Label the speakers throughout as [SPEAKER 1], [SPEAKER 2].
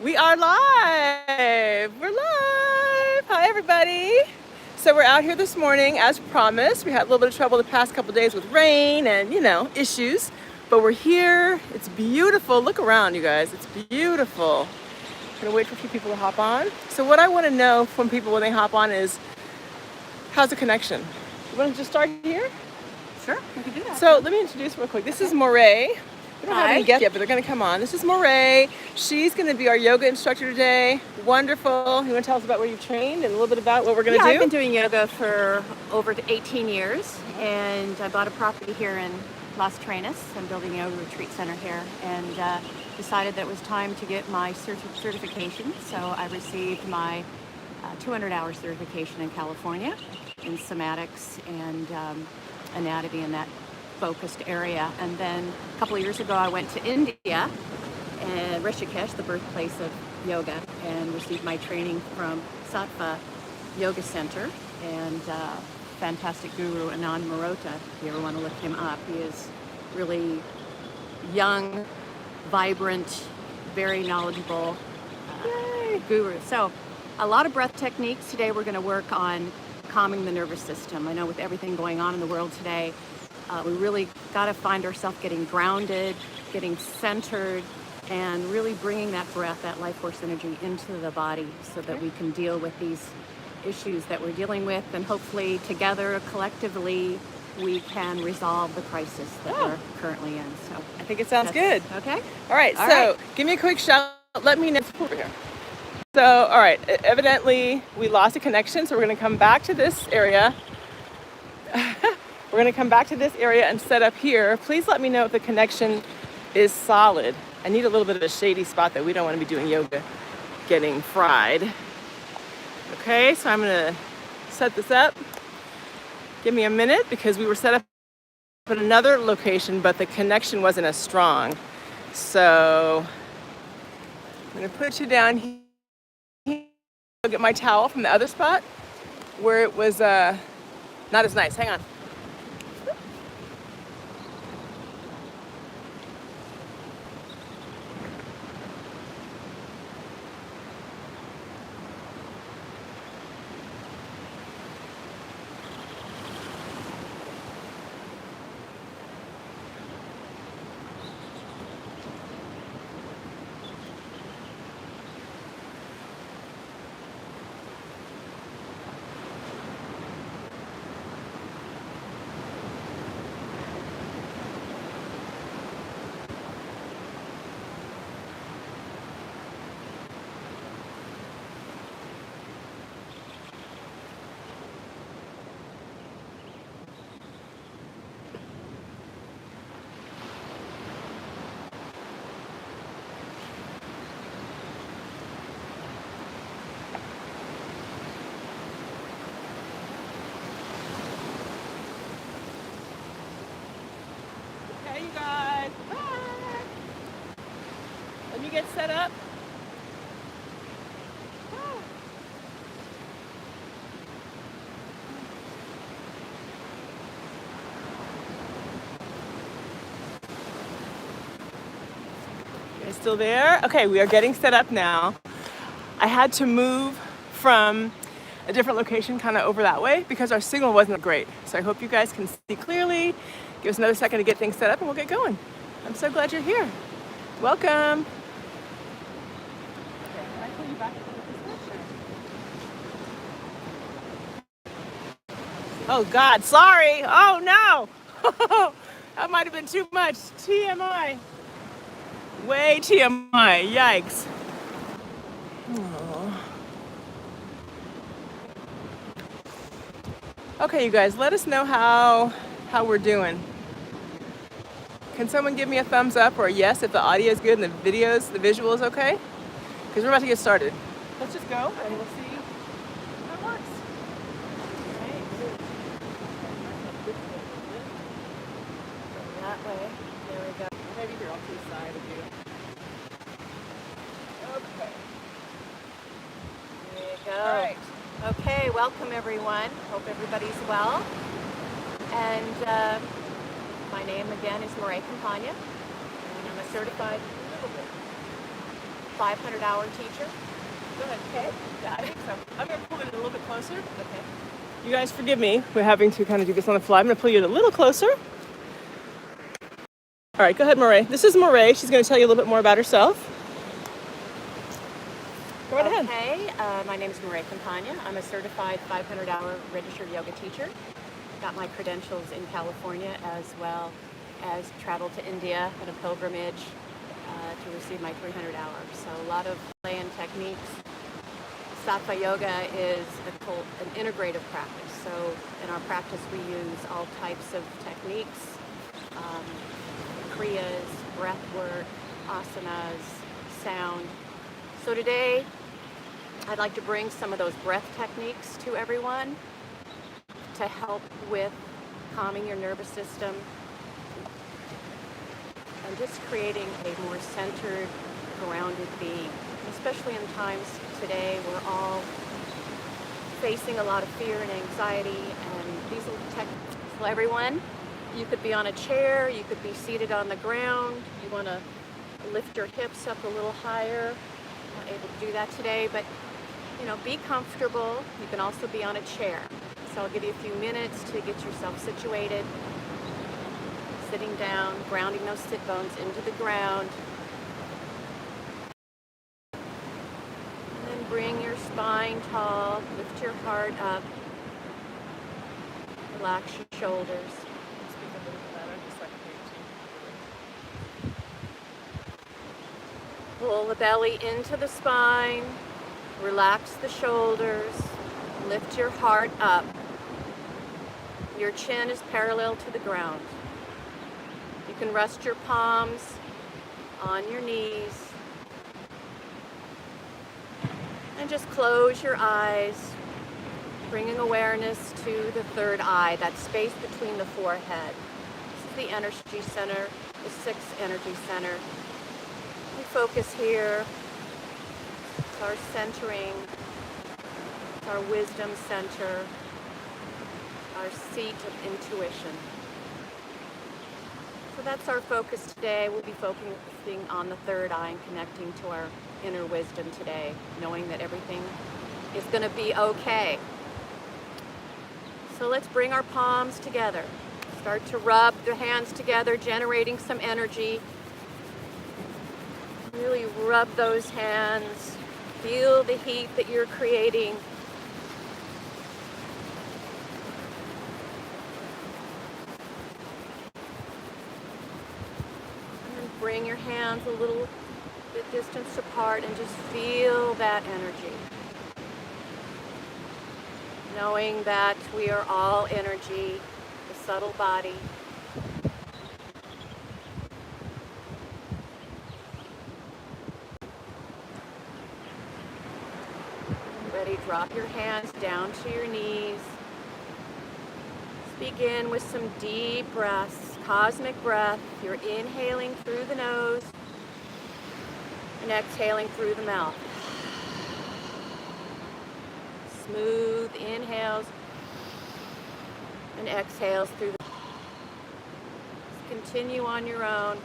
[SPEAKER 1] We are live! We're live! Hi, everybody! So we're out here this morning, as promised. We had a little bit of trouble the past couple days with rain and, issues. But we're here. It's beautiful. Look around, you guys. It's beautiful. Gonna wait for a few people to hop on. So what I want to know from people when they hop on is, how's the connection? You want to just start here?
[SPEAKER 2] Sure, we can do that.
[SPEAKER 1] So let me introduce real quick. This is Mauray. We don't have any guests yet, but they're going to come on. This is Mauray. She's going to be our yoga instructor today. Wonderful. You want to tell us about where you've trained and a little bit about what we're going to do?
[SPEAKER 2] I've been doing yoga for over 18 years, and I bought a property here in Las Trenas. I'm building a yoga retreat center here, and decided that it was time to get my certification. So I received my 200-hour certification in California in somatics and anatomy in that focused area. And then a couple of years ago I went to India and Rishikesh, the birthplace of yoga, and received my training from Sattva Yoga Center and fantastic guru Anand Marota. If you ever want to look him up, he is really young, vibrant, very knowledgeable guru. So a lot of breath techniques. Today we're going to work on calming the nervous system. I know with everything going on in the world today, we really got to find ourselves getting grounded, getting centered, and really bringing that breath, that life force energy into the body so that we can deal with these issues that we're dealing with, and hopefully together, collectively, we can resolve the crisis that we're currently in. So
[SPEAKER 1] I think it sounds good.
[SPEAKER 2] Okay.
[SPEAKER 1] All right, so give me a quick shout. Let me know over here. So, all right, evidently we lost a connection, so we're going to come back to this area. We're going to come back to this area and set up here. Please let me know if the connection is solid. I need a little bit of a shady spot that we don't want to be doing yoga getting fried. Okay, so I'm going to set this up. Give me a minute because we were set up at another location, but the connection wasn't as strong. So I'm going to put you down here. I'll get my towel from the other spot where it was not as nice. Hang on. You guys, bye. Let me get set up. You guys still there? Okay, we are getting set up now. I had to move from a different location kind of over that way because our signal wasn't great. So I hope you guys can see clearly. Give us another second to get things set up and we'll get going. I'm so glad you're here. Welcome. Okay, can I pull you back into the position? Oh God, sorry. Oh no. That might have been too much. TMI. Way TMI. Yikes. Oh. Okay, you guys, let us know how we're doing. Can someone give me a thumbs up or a yes if the audio is good and the visual is okay? Because we're about to get started. Let's just go and we'll see how it works. That way. There we go. Maybe here, I'll to the side of you. Okay.
[SPEAKER 2] There you go.
[SPEAKER 1] All right.
[SPEAKER 2] Okay, welcome everyone. Hope everybody's well. And my name again is Mauray Campagna, and I'm a certified 500-hour teacher.
[SPEAKER 1] Go ahead.
[SPEAKER 2] Okay.
[SPEAKER 1] Yeah, I think so. I'm going to pull it a little bit closer.
[SPEAKER 2] Okay.
[SPEAKER 1] You guys forgive me. We're having to kind of do this on the fly. I'm going to pull you a little closer. All right, go ahead, Mauray. This is Mauray. She's going to tell you a little bit more about herself. Go right ahead.
[SPEAKER 2] Okay, my name is Mauray Campagna. I'm a certified 500-hour registered yoga teacher. Got my credentials in California as well as traveled to India on a pilgrimage to receive my 300 hours. So a lot of play and techniques. Sattva yoga is an integrative practice. So in our practice we use all types of techniques, kriyas, breath work, asanas, sound. So today I'd like to bring some of those breath techniques to everyone to help with calming your nervous system and just creating a more centered, grounded being. Especially in times today, we're all facing a lot of fear and anxiety, and these little techniques. So everyone, you could be on a chair, you could be seated on the ground, you want to lift your hips up a little higher. I'm not able to do that today, but be comfortable. You can also be on a chair. So I'll give you a few minutes to get yourself situated. Sitting down, grounding those sit bones into the ground. And then bring your spine tall, lift your heart up. Relax your shoulders.
[SPEAKER 1] Speak a little bit louder, just so I can hear you.
[SPEAKER 2] Pull the belly into the spine. Relax the shoulders. Lift your heart up. Your chin is parallel to the ground. You can rest your palms on your knees. And just close your eyes, bringing awareness to the third eye, that space between the forehead. This is the energy center, the sixth energy center. We focus here. It's our centering, it's our wisdom center, our seat of intuition. So that's our focus today. We'll be focusing on the third eye and connecting to our inner wisdom today, knowing that everything is going to be okay. So let's bring our palms together. Start to rub the hands together, generating some energy. Really rub those hands. Feel the heat that you're creating. Bring your hands a little bit distance apart and just feel that energy. Knowing that we are all energy, the subtle body. Ready, drop your hands down to your knees. Let's begin with some deep breaths. Cosmic breath. You're inhaling through the nose and exhaling through the mouth. Smooth inhales and exhales through the mouth. Continue on your own.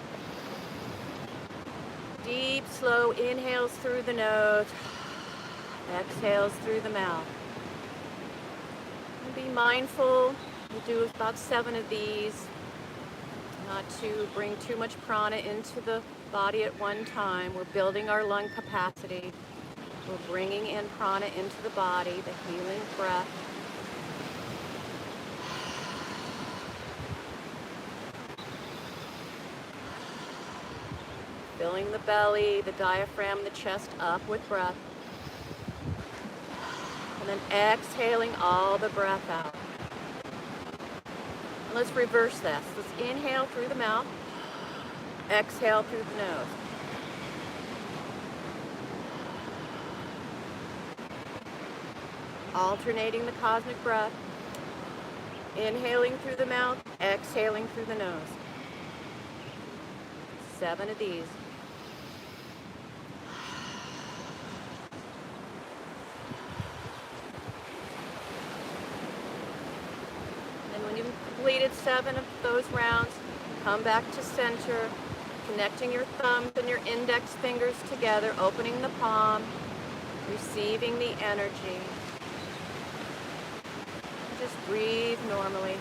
[SPEAKER 2] Deep, slow inhales through the nose, exhales through the mouth. And be mindful. We'll do about 7 of these. Not to bring too much prana into the body at one time. We're building our lung capacity. We're bringing in prana into the body, the healing breath. Filling the belly, the diaphragm, the chest up with breath. And then exhaling all the breath out. Let's reverse this. Let's inhale through the mouth, exhale through the nose. Alternating the cosmic breath, inhaling through the mouth, exhaling through the nose. 7 of these. Completed 7 of those rounds, come back to center, Connecting your thumbs and your index fingers together, opening the palm, receiving the energy. Just breathe normally.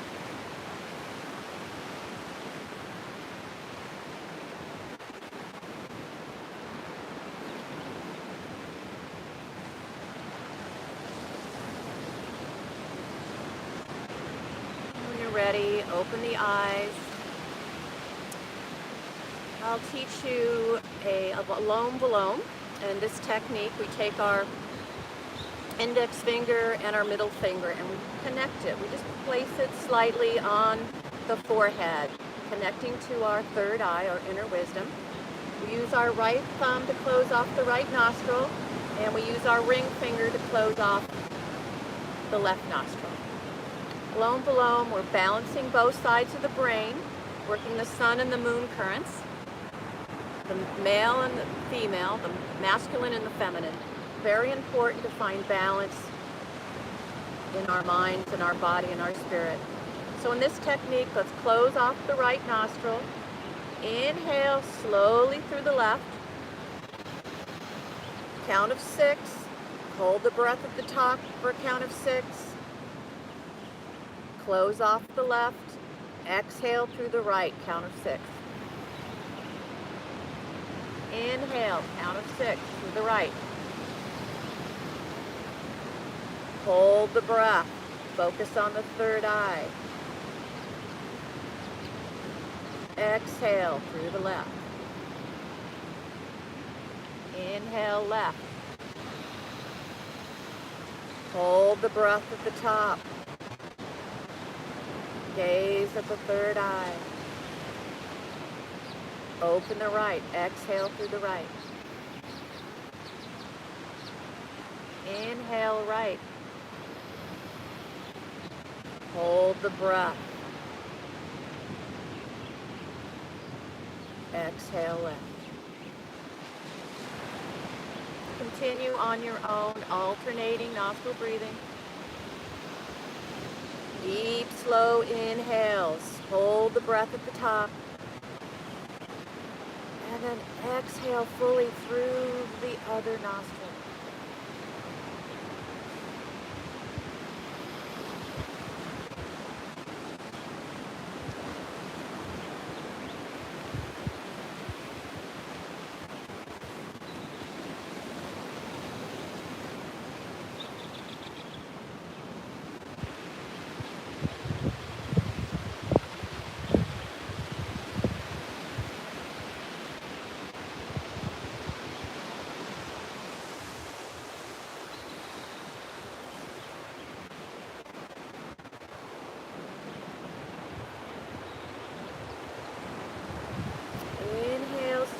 [SPEAKER 2] When you're ready, open the eyes. I'll teach you a alone. And this technique, we take our index finger and our middle finger and we connect it. We just place it slightly on the forehead, connecting to our third eye, our inner wisdom. We use our right thumb to close off the right nostril, and we use our ring finger to close off the left nostril. Alone, we're balancing both sides of the brain, working the sun and the moon currents, the male and the female, the masculine and the feminine. Very important to find balance in our minds and our body and our spirit. So in this technique, let's close off the right nostril. Inhale slowly through the left. Count of 6. Hold the breath at the top for a count of 6. Close off the left. Exhale through the right, count of 6. Inhale, count of 6 through the right. Hold the breath. Focus on the third eye. Exhale through the left. Inhale left. Hold the breath at the top. Gaze at the third eye. Open the right. Exhale through the right. Inhale right. Hold the breath. Exhale left. Continue on your own, alternating nostril breathing. Deep, slow inhales. Hold the breath at the top. And then exhale fully through the other nostril.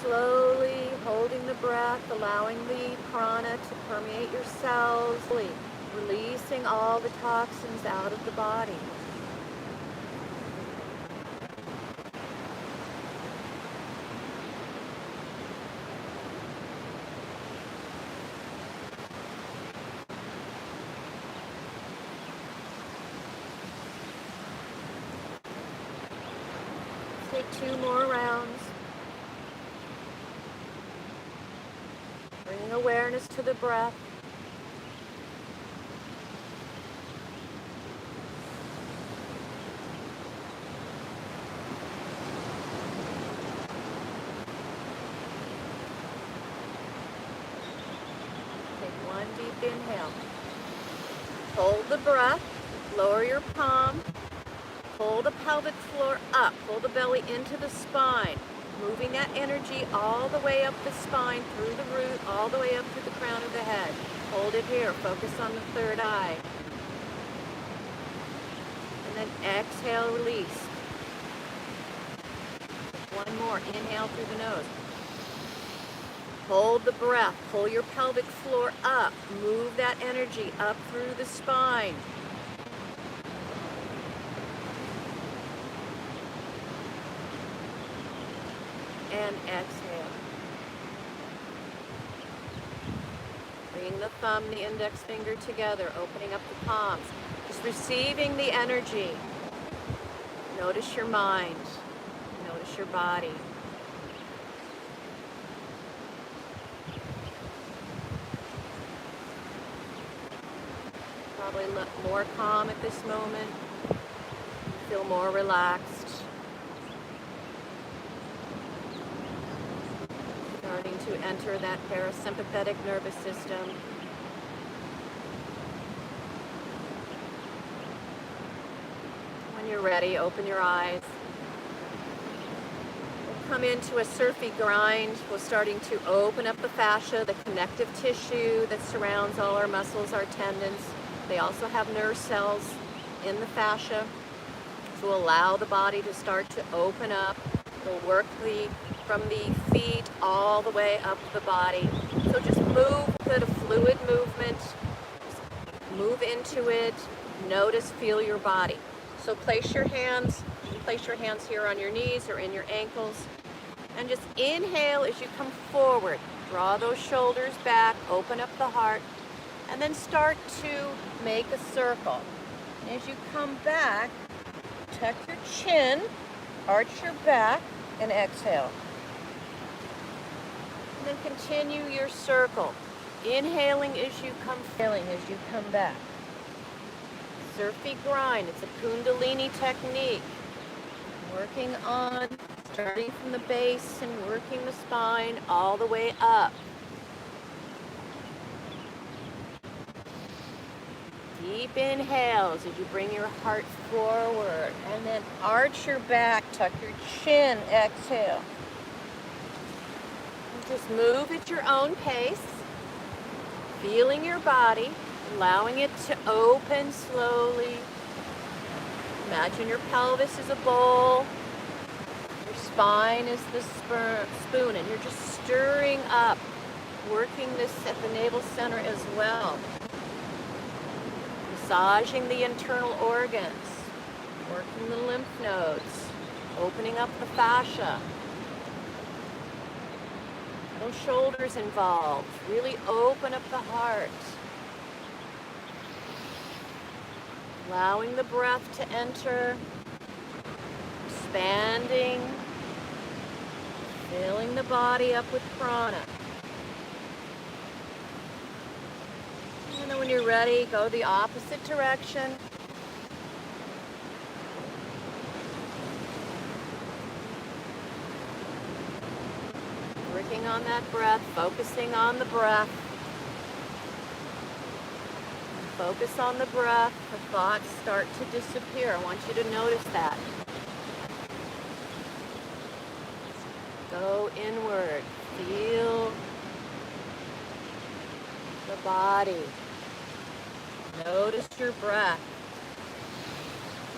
[SPEAKER 2] Slowly holding the breath, allowing the prana to permeate your cells, releasing all the toxins out of the body. Take 2 more rounds. Bringing awareness to the breath. Take 1 deep inhale. Hold the breath. Lower your palm. Pull the pelvic floor up. Pull the belly into the spine. Moving that energy all the way up the spine, through the root, all the way up to the crown of the head. Hold it here. Focus on the third eye. And then exhale, release. 1 more. Inhale through the nose. Hold the breath. Pull your pelvic floor up. Move that energy up through the spine. And exhale. Bringing the thumb, the index finger together, opening up the palms. Just receiving the energy. Notice your mind. Notice your body. Probably look more calm at this moment. Feel more relaxed. Starting to enter that parasympathetic nervous system. When you're ready, open your eyes. We'll come into a surfy grind. We're starting to open up the fascia, the connective tissue that surrounds all our muscles, our tendons. They also have nerve cells in the fascia to allow the body to start to open up. We'll work from the feet all the way up the body. So just move with a fluid movement. Just move into it. Notice, feel your body. So place your hands here on your knees or in your ankles. And just inhale as you come forward. Draw those shoulders back, open up the heart, and then start to make a circle. And as you come back, tuck your chin, arch your back, and exhale. And then continue your circle. Inhaling as you come back. Surfy grind, it's a Kundalini technique. Working on, starting from the base and working the spine all the way up. Deep inhales as you bring your heart forward, and then arch your back, tuck your chin, exhale. And just move at your own pace, feeling your body, allowing it to open slowly. Imagine your pelvis is a bowl, your spine is the spoon, and you're just stirring up, working this at the navel center as well. Massaging the internal organs, working the lymph nodes, opening up the fascia. No shoulders involved. Really open up the heart. Allowing the breath to enter, expanding, filling the body up with prana. And then when you're ready, go the opposite direction. Working on that breath, focusing on the breath. Focus on the breath. The thoughts start to disappear. I want you to notice that. Go inward. Feel the body. Notice your breath.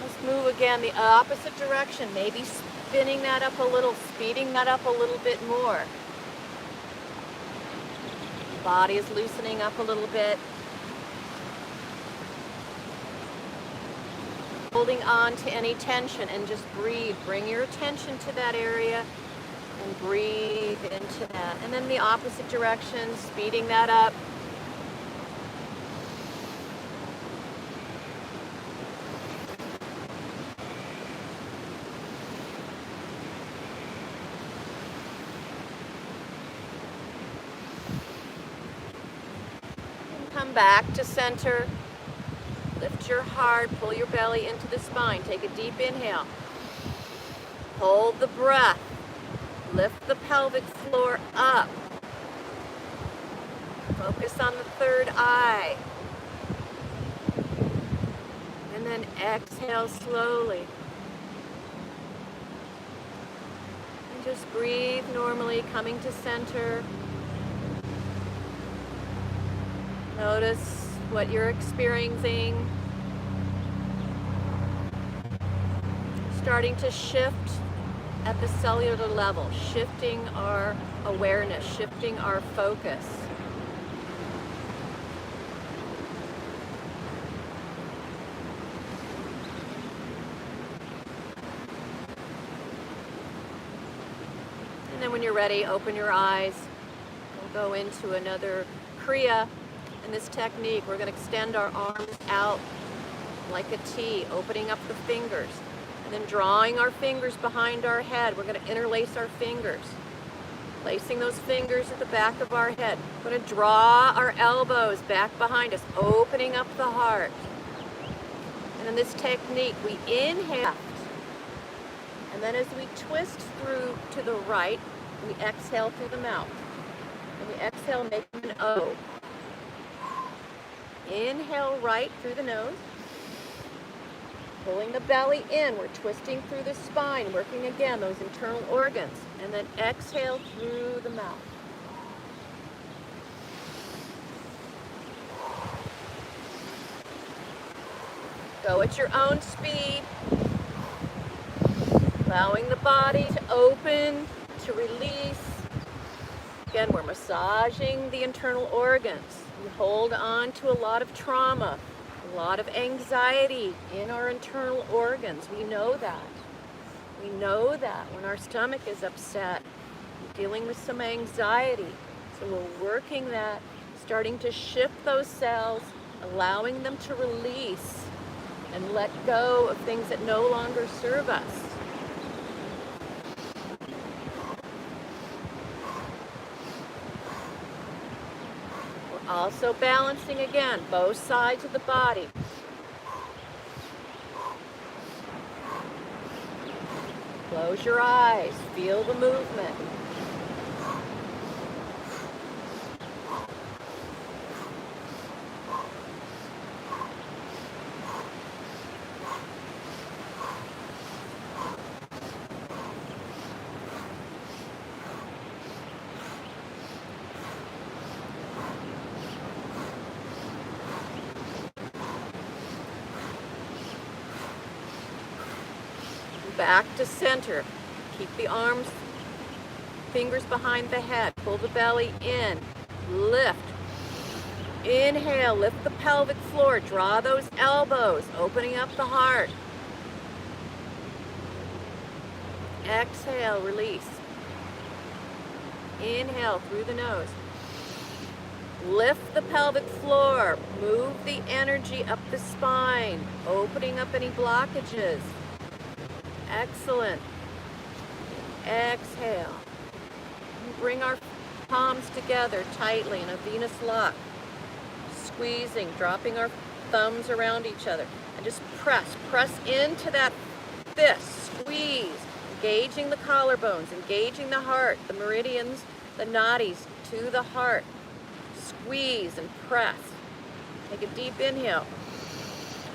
[SPEAKER 2] Let's move again the opposite direction. Maybe spinning that up a little, speeding that up a little bit more. The body is loosening up a little bit. Holding on to any tension and just breathe. Bring your attention to that area and breathe into that. And then the opposite direction, speeding that up. And come back to center. Lift your heart, pull your belly into the spine. Take a deep inhale. Hold the breath. Lift the pelvic floor up. Focus on the third eye. And then exhale slowly. And just breathe normally, coming to center. Notice what you're experiencing. Starting to shift at the cellular level, shifting our awareness, shifting our focus. And then when you're ready, open your eyes. We'll go into another Kriya. In this technique, we're going to extend our arms out like a T, opening up the fingers, and then drawing our fingers behind our head. We're going to interlace our fingers. Placing those fingers at the back of our head. We're going to draw our elbows back behind us, opening up the heart. And in this technique, we inhale. And then as we twist through to the right, we exhale through the mouth. And we exhale, making an O. Inhale right through the nose. Pulling the belly in. We're twisting through the spine, working again those internal organs. And then exhale through the mouth. Go at your own speed. Allowing the body to open, to release. Again, we're massaging the internal organs. We hold on to a lot of trauma, a lot of anxiety in our internal organs. We know that. We know that when our stomach is upset, we're dealing with some anxiety. So we're working that, starting to shift those cells, allowing them to release and let go of things that no longer serve us. We're also balancing again, both sides of the body. Close your eyes, feel the movement. Back to center. Keep the arms, fingers behind the head. Pull the belly in. Lift. Inhale, lift the pelvic floor. Draw those elbows, opening up the heart. Exhale, release. Inhale through the nose. Lift the pelvic floor. Move the energy up the spine, opening up any blockages. Excellent. Exhale. Bring our palms together tightly in a Venus lock. Squeezing, dropping our thumbs around each other. And just press into that fist. Squeeze. Engaging the collarbones, engaging the heart, the meridians, the nadis to the heart. Squeeze and press. Take a deep inhale.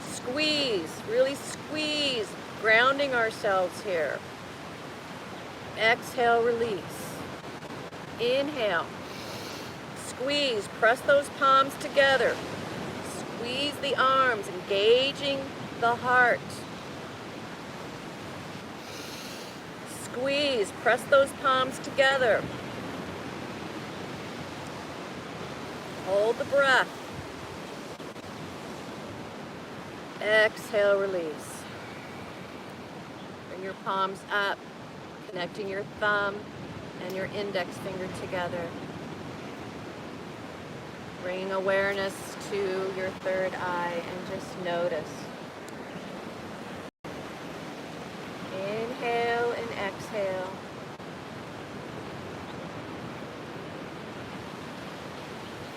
[SPEAKER 2] Squeeze, really squeeze. Grounding ourselves here. Exhale, release. Inhale. Squeeze, press those palms together. Squeeze the arms, engaging the heart. Squeeze, press those palms together. Hold the breath. Exhale, release. Bring your palms up, connecting your thumb and your index finger together. Bringing awareness to your third eye and just notice. Inhale and exhale.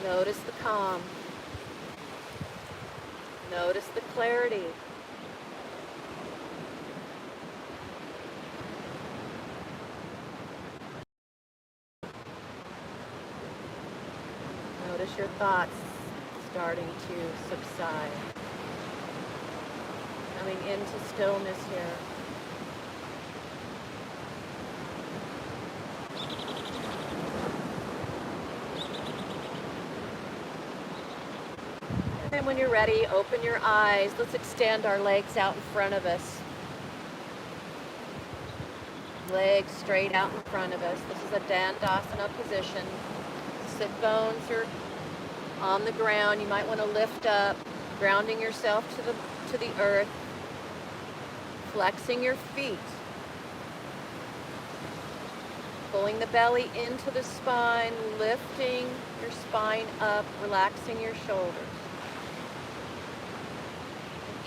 [SPEAKER 2] Notice the calm. Notice the clarity. Notice your thoughts starting to subside. Coming into stillness here. And then when you're ready, open your eyes. Let's extend our legs out in front of us. Legs straight out in front of us. This is a Dandasana position. Sit bones are on the ground. You might want to lift up, grounding yourself to the earth, flexing your feet, pulling the belly into the spine, lifting your spine up, relaxing your shoulders.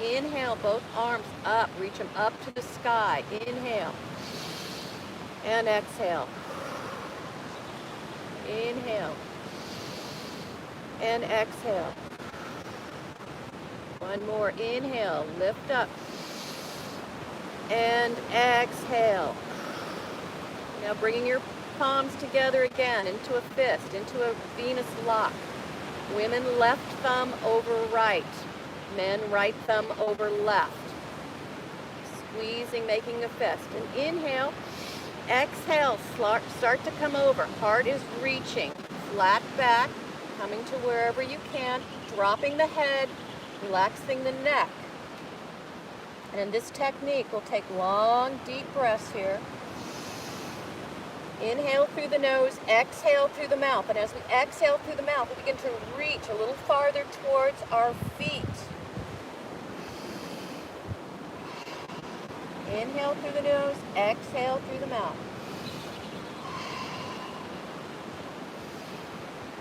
[SPEAKER 2] Inhale, both arms up, reach them up to the sky. Inhale and exhale. Inhale. And exhale. One more. Inhale. Lift up. And exhale. Now bringing your palms together again into a fist, into a Venus lock. Women left thumb over right. Men right thumb over left. Squeezing, making a fist. And inhale. Exhale. Start to come over. Heart is reaching. Flat back. Coming to wherever you can. Dropping the head. Relaxing the neck. And in this technique, we'll take long, deep breaths here. Inhale through the nose, exhale through the mouth. And as we exhale through the mouth, we begin to reach a little farther towards our feet. Inhale through the nose, exhale through the mouth.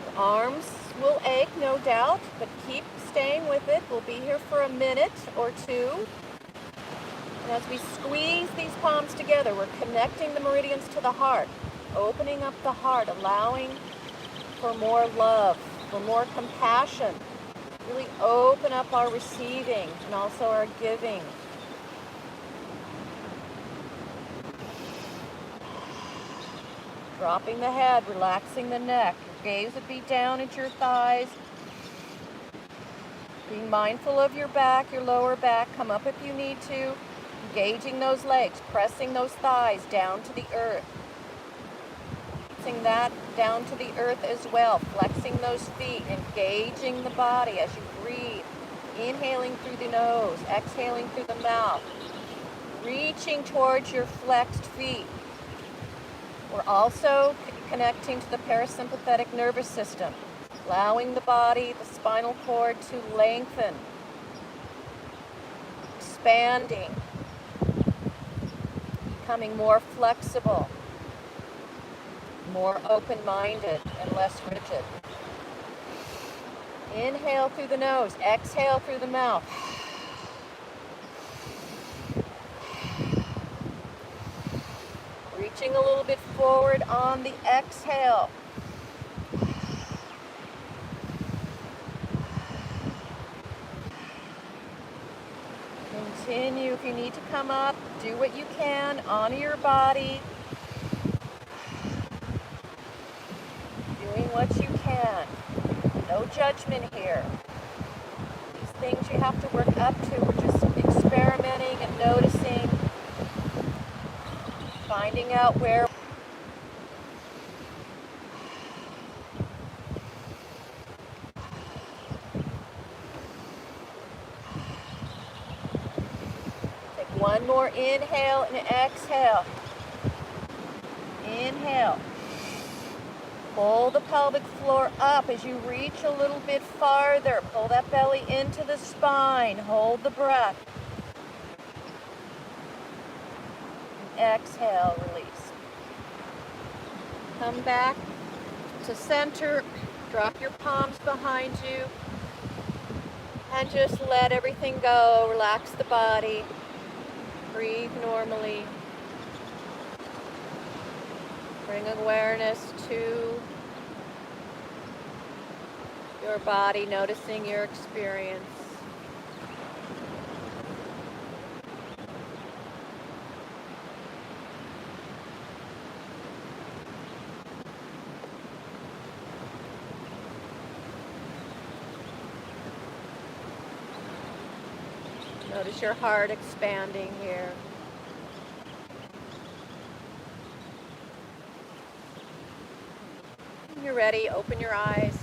[SPEAKER 2] Your arms will ache, no doubt, but keep staying with it. We'll be here for a minute or two. And as we squeeze these palms together, we're connecting the meridians to the heart, opening up the heart, allowing for more love, for more compassion. Really open up our receiving and also our giving. Dropping the head, relaxing the neck. Your gaze would be down at your thighs. Being mindful of your back, your lower back. Come up if you need to. Engaging those legs, pressing those thighs down to the earth. Pressing that down to the earth as well. Flexing those feet, engaging the body as you breathe. Inhaling through the nose, exhaling through the mouth. Reaching towards your flexed feet. We're also connecting to the parasympathetic nervous system, allowing the body, the spinal cord to lengthen, expanding, becoming more flexible, more open-minded and less rigid. Inhale through the nose, exhale through the mouth. Reaching a little bit forward on the exhale. Continue. If you need to come up, do what you can. Honor your body. Doing what you can. No judgment here. These things you have to work up to. We're just experimenting and noticing. Finding out where. Take one more inhale and exhale. Inhale. Pull the pelvic floor up as you reach a little bit farther. Pull that belly into the spine. Hold the breath. Exhale, release. Come back to center. Drop your palms behind you. And just let everything go. Relax the body. Breathe normally. Bring awareness to your body, noticing your experience. Notice your heart expanding here. When you're ready, open your eyes.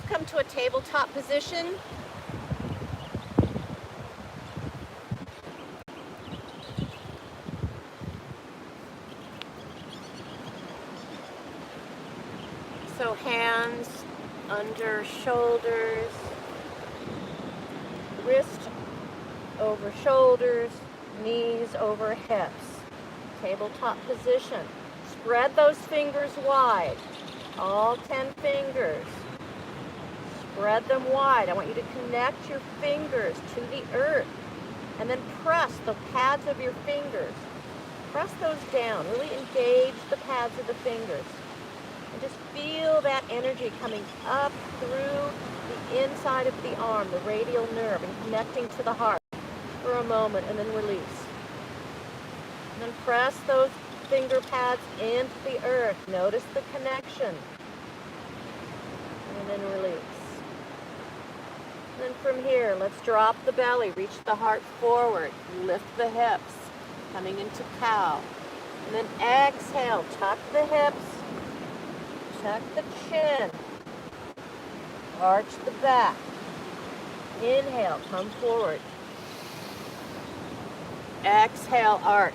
[SPEAKER 2] Come to a tabletop position. So hands under shoulders, wrist over shoulders, knees over hips. Tabletop position. Spread those fingers wide. All 10 fingers. Spread them wide. I want you to connect your fingers to the earth. And then press the pads of your fingers. Press those down. Really engage the pads of the fingers. And just feel that energy coming up through the inside of the arm, the radial nerve, and connecting to the heart for a moment, and then release. And then press those finger pads into the earth. Notice the connection. And then release. And then from here, let's drop the belly, reach the heart forward, lift the hips, coming into cow. And then exhale, tuck the hips, tuck the chin, arch the back. Inhale, come forward. Exhale, arch.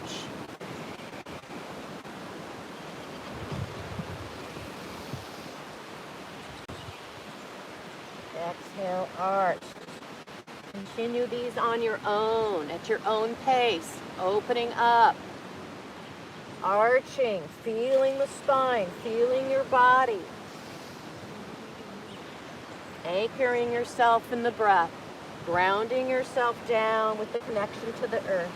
[SPEAKER 2] Exhale, arch. Continue these on your own, at your own pace, opening up, arching, feeling the spine, feeling your body, anchoring yourself in the breath, grounding yourself down with the connection to the earth.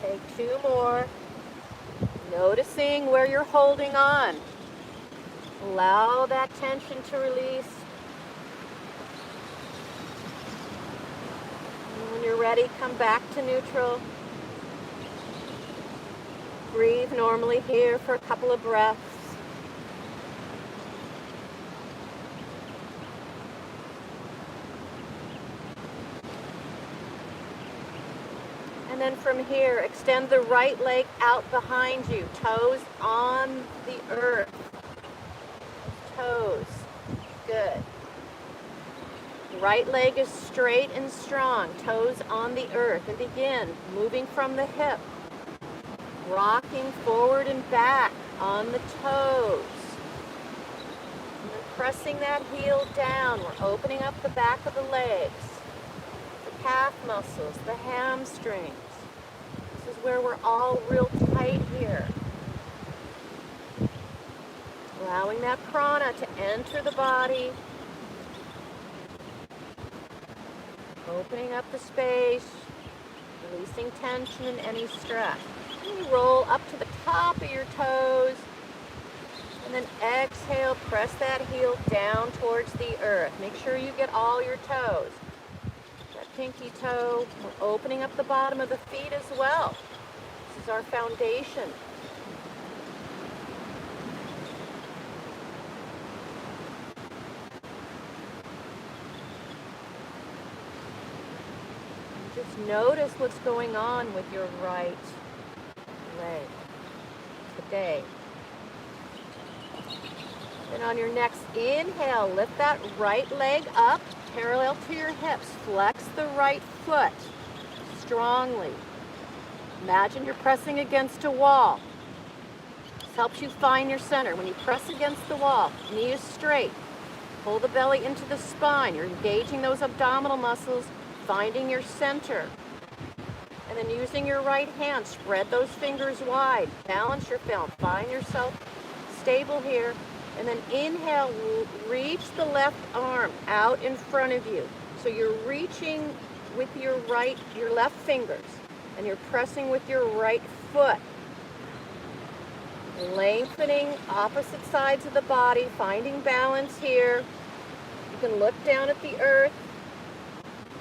[SPEAKER 2] Take 2 more. Noticing where you're holding on. Allow that tension to release. And when you're ready, come back to neutral. Breathe normally here for a couple of breaths. And then from here, extend the right leg out behind you, toes on the earth. Toes. Good. Right leg is straight and strong, toes on the earth. And begin moving from the hip, rocking forward and back on the toes. And then pressing that heel down. We're opening up the back of the legs, the calf muscles, the hamstrings. This is where we're all real tight here. Allowing that prana to enter the body. Opening up the space. Releasing tension and any stress. And you roll up to the top of your toes. And then exhale, press that heel down towards the earth. Make sure you get all your toes. That pinky toe. We're opening up the bottom of the feet as well. This is our foundation. Just notice what's going on with your right leg today. And on your next inhale, lift that right leg up, parallel to your hips. Flex the right foot strongly. Imagine you're pressing against a wall. This helps you find your center. When you press against the wall, knee is straight. Pull the belly into the spine. You're engaging those abdominal muscles, finding your center. And then using your right hand, spread those fingers wide. Balance your film. Find yourself stable here. And then inhale, reach the left arm out in front of you. So you're reaching with your left fingers, and you're pressing with your right foot. Lengthening opposite sides of the body, finding balance here. You can look down at the earth,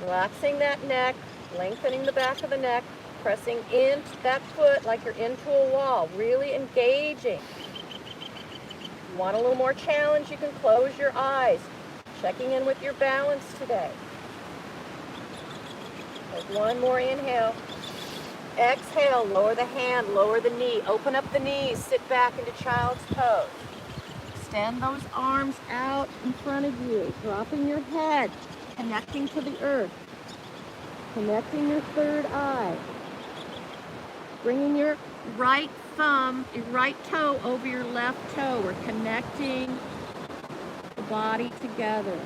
[SPEAKER 2] relaxing that neck, lengthening the back of the neck, pressing into that foot like you're into a wall, really engaging. If you want a little more challenge, you can close your eyes, checking in with your balance today. Take one more inhale. Exhale, lower the hand, lower the knee, open up the knees, sit back into child's pose. Extend those arms out in front of you, dropping your head, connecting to the earth, connecting your third eye, bringing your right thumb, your right toe over your left toe. We're connecting the body together.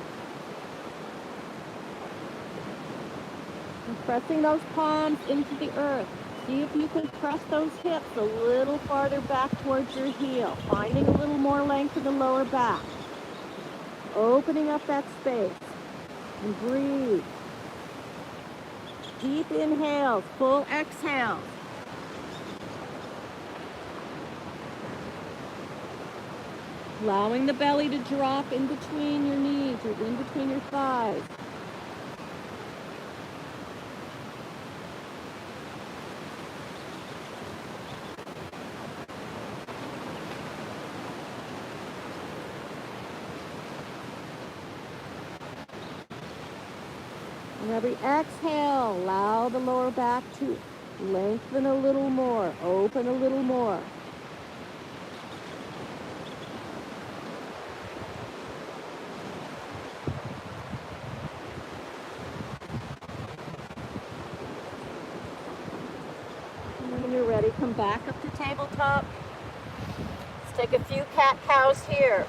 [SPEAKER 2] And pressing those palms into the earth. See if you can press those hips a little farther back towards your heel, finding a little more length in the lower back. Opening up that space. And breathe. Deep inhales, full exhales. Allowing the belly to drop in between your knees or in between your thighs. And every exhale, allow the lower back to lengthen a little more, open a little more. And when you're ready, come back up to tabletop. Let's take a few cat-cows here.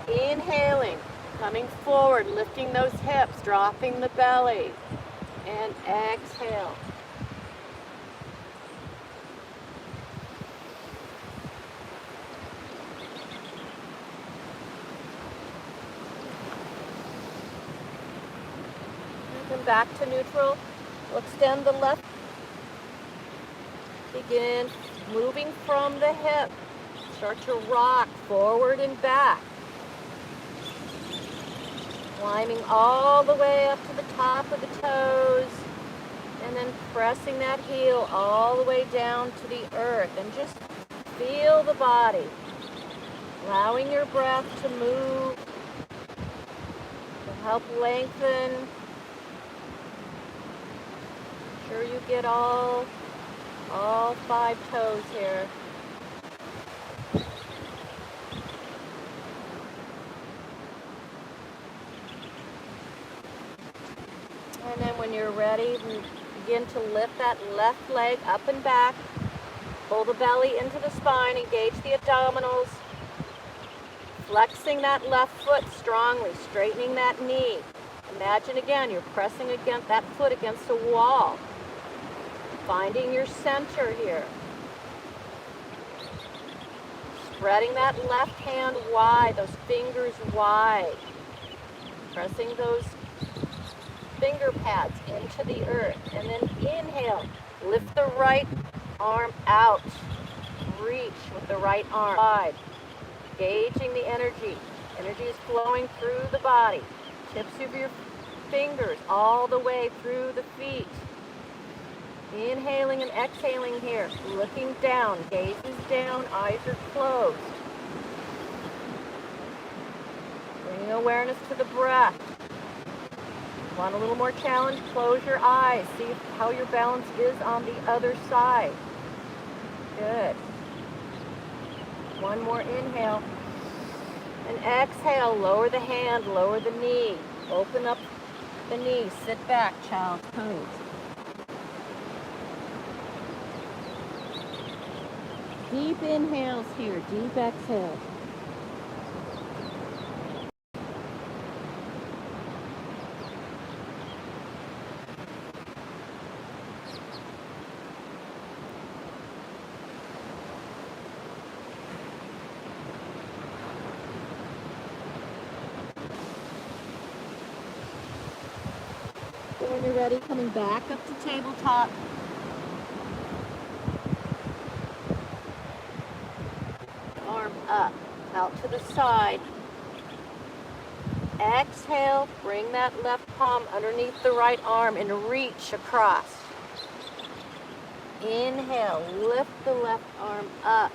[SPEAKER 2] Inhaling, coming forward, lifting those hips, dropping the belly. And exhale. Come back to neutral. We'll extend the left. Begin moving from the hip. Start to rock forward and back. Climbing all the way up to the top of the toes. And then pressing that heel all the way down to the earth. And just feel the body. Allowing your breath to move. To help lengthen. Sure you get all 5 toes here. And then when you're ready, begin to lift that left leg up and back. Pull the belly into the spine, engage the abdominals. Flexing that left foot strongly, straightening that knee. Imagine again, you're pressing against that foot against a wall. Finding your center here. Spreading that left hand wide, those fingers wide. Pressing those finger pads into the earth. And then inhale, lift the right arm out. Reach with the right arm wide. Engaging the energy. Energy is flowing through the body. Tips of your fingers all the way through the feet. Inhaling and exhaling here. Looking down. Gaze is down. Eyes are closed. Bringing awareness to the breath. Want a little more challenge? Close your eyes. See how your balance is on the other side. Good. One more inhale. And exhale. Lower the hand. Lower the knee. Open up the knee. Sit back. Child's pose. Deep inhales here, deep exhales. So when you're ready, coming back up to tabletop. Up, out to the side. Exhale, bring that left palm underneath the right arm and reach across. Inhale, lift the left arm up.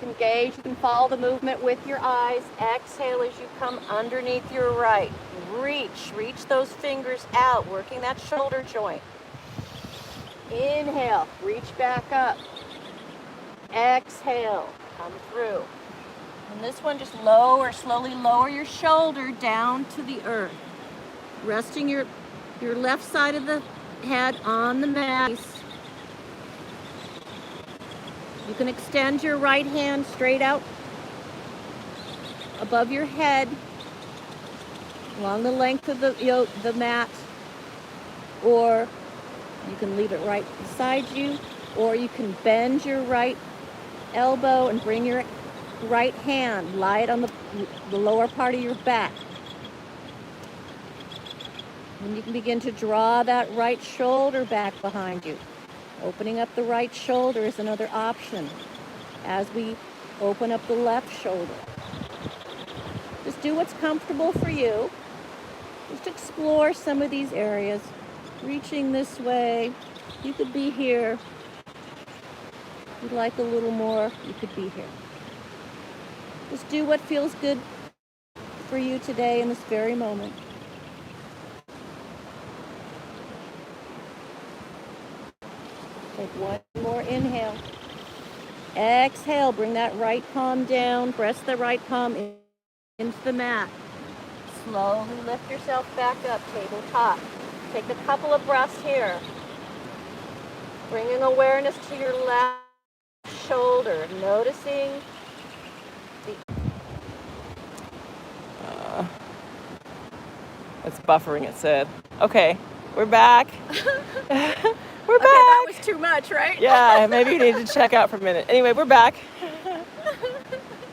[SPEAKER 2] Engage, you can follow the movement with your eyes. Exhale as you come underneath your right. Reach those fingers out, working that shoulder joint. Inhale, reach back up. Exhale. Come through. And this one, just slowly lower your shoulder down to the earth. Resting your left side of the head on the mat. You can extend your right hand straight out above your head, along the length of the mat, or you can leave it right beside you, or you can bend your right elbow and bring your right hand, lie it on the lower part of your back. And you can begin to draw that right shoulder back behind you. Opening up the right shoulder is another option as we open up the left shoulder. Just do what's comfortable for you. Just explore some of these areas. Reaching this way. You could be here. If you'd like a little more, you could be here. Just do what feels good for you today in this very moment. Take one more inhale. Exhale, bring that right palm down. Press the right palm into the mat. Slowly lift yourself back up, tabletop. Take a couple of breaths here. Bringing awareness to your left shoulder, noticing
[SPEAKER 1] It's buffering, it said. Okay, we're back. We're back.
[SPEAKER 2] that was too much, right?
[SPEAKER 1] Yeah, maybe you need to check out for a minute. Anyway, we're back.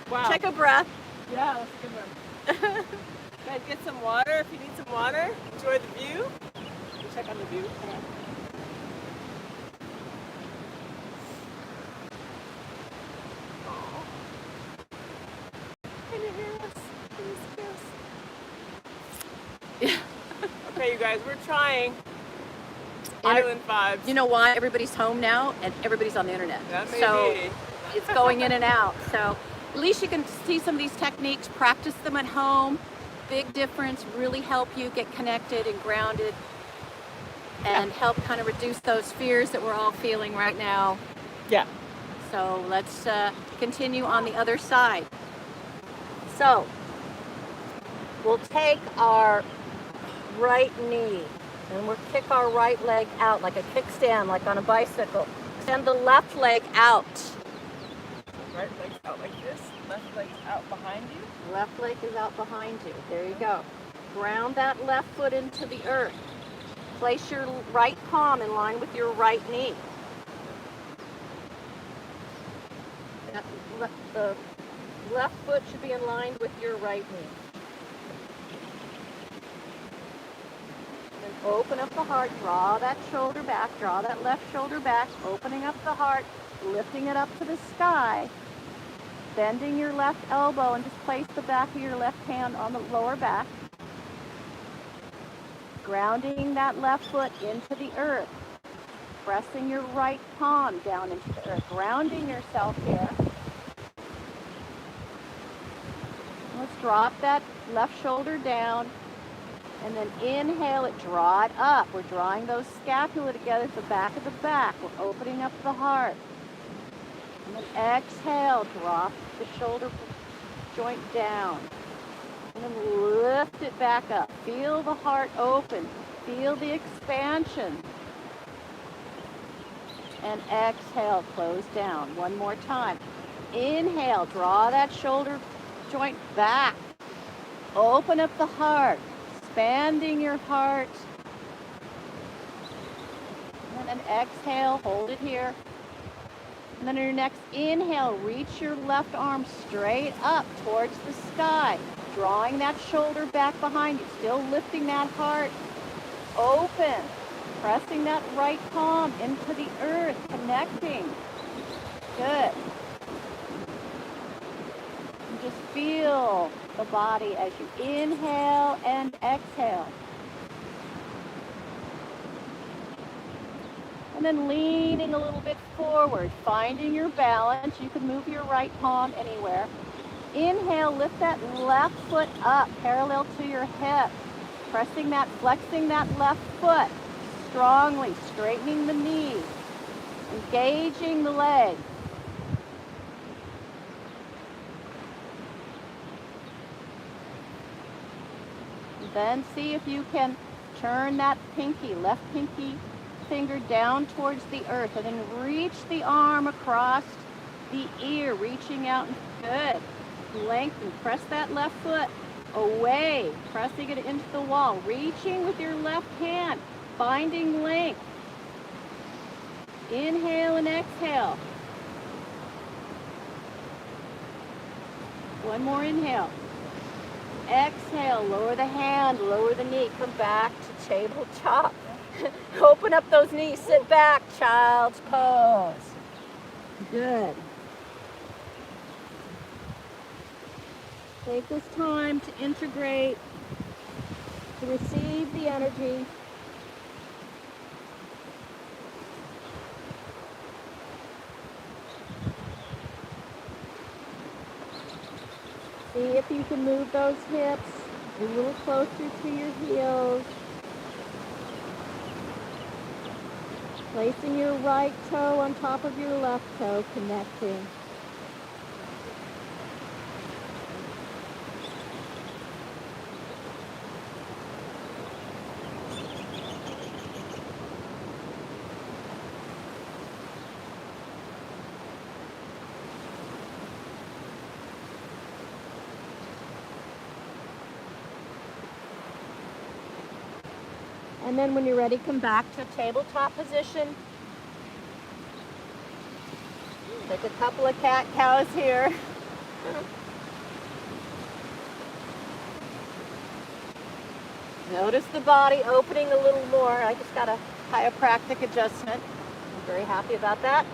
[SPEAKER 1] Wow.
[SPEAKER 2] Take a breath.
[SPEAKER 1] Yeah, that's a good one. Guys, get some water if you need some water. Enjoy the view. Check on the view. Come on. Can you hear us? Can you see us?
[SPEAKER 2] Yeah.
[SPEAKER 1] Okay, you guys, we're trying. Island vibes.
[SPEAKER 2] You know why? Everybody's home now and everybody's on the internet.
[SPEAKER 1] That may
[SPEAKER 2] So
[SPEAKER 1] be.
[SPEAKER 2] it's going in and out. So at least you can see some of these techniques, practice them at home. Big difference, really help you get connected and grounded and help kind of reduce those fears that we're all feeling right now.
[SPEAKER 1] Yeah.
[SPEAKER 2] So let's continue on the other side. So we'll take our right knee and we'll kick our right leg out like a kickstand, like on a bicycle. Extend the left leg out.
[SPEAKER 1] Right leg's out like this. Left leg's out behind you.
[SPEAKER 2] Left leg is out behind you. There you go. Ground that left foot into the earth. Place your right palm in line with your right knee. The left foot should be in line with your right knee. Then open up the heart. Draw that shoulder back. Draw that left shoulder back. Opening up the heart. Lifting it up to the sky. Bending your left elbow and just place the back of your left hand on the lower back. Grounding that left foot into the earth. Pressing your right palm down into the earth. Grounding yourself here. Let's drop that left shoulder down. And then inhale it, draw it up. We're drawing those scapula together at the back of the back. We're opening up the heart. And then exhale, drop the shoulder joint down. And then lift it back up. Feel the heart open. Feel the expansion. And exhale, close down. One more time. Inhale, draw that shoulder joint back. Open up the heart. Expanding your heart. And then exhale, hold it here. And then on your next inhale, reach your left arm straight up towards the sky, drawing that shoulder back behind you, still lifting that heart open, pressing that right palm into the earth, connecting. Good. And just feel the body as you inhale and exhale. And then leaning a little bit forward, finding your balance. You can move your right palm anywhere. Inhale, lift that left foot up, parallel to your hip. Pressing that, flexing that left foot strongly, straightening the knee, engaging the leg. Then see if you can turn that pinky, left pinky finger down towards the earth, and then reach the arm across the ear, reaching out. Good. Lengthen. Press that left foot away, pressing it into the wall, reaching with your left hand, finding length. Inhale and exhale. One more inhale. Exhale, lower the hand, lower the knee, come back to tabletop. Open up those knees, sit back, child's pose. Good. Take this time to integrate, to receive the energy. See if you can move those hips a little closer to your heels. Placing your right toe on top of your left toe, connecting. And then when you're ready, come back to tabletop position. Take a couple of cat-cows here. Notice the body opening a little more. I just got a chiropractic adjustment. I'm very happy about that.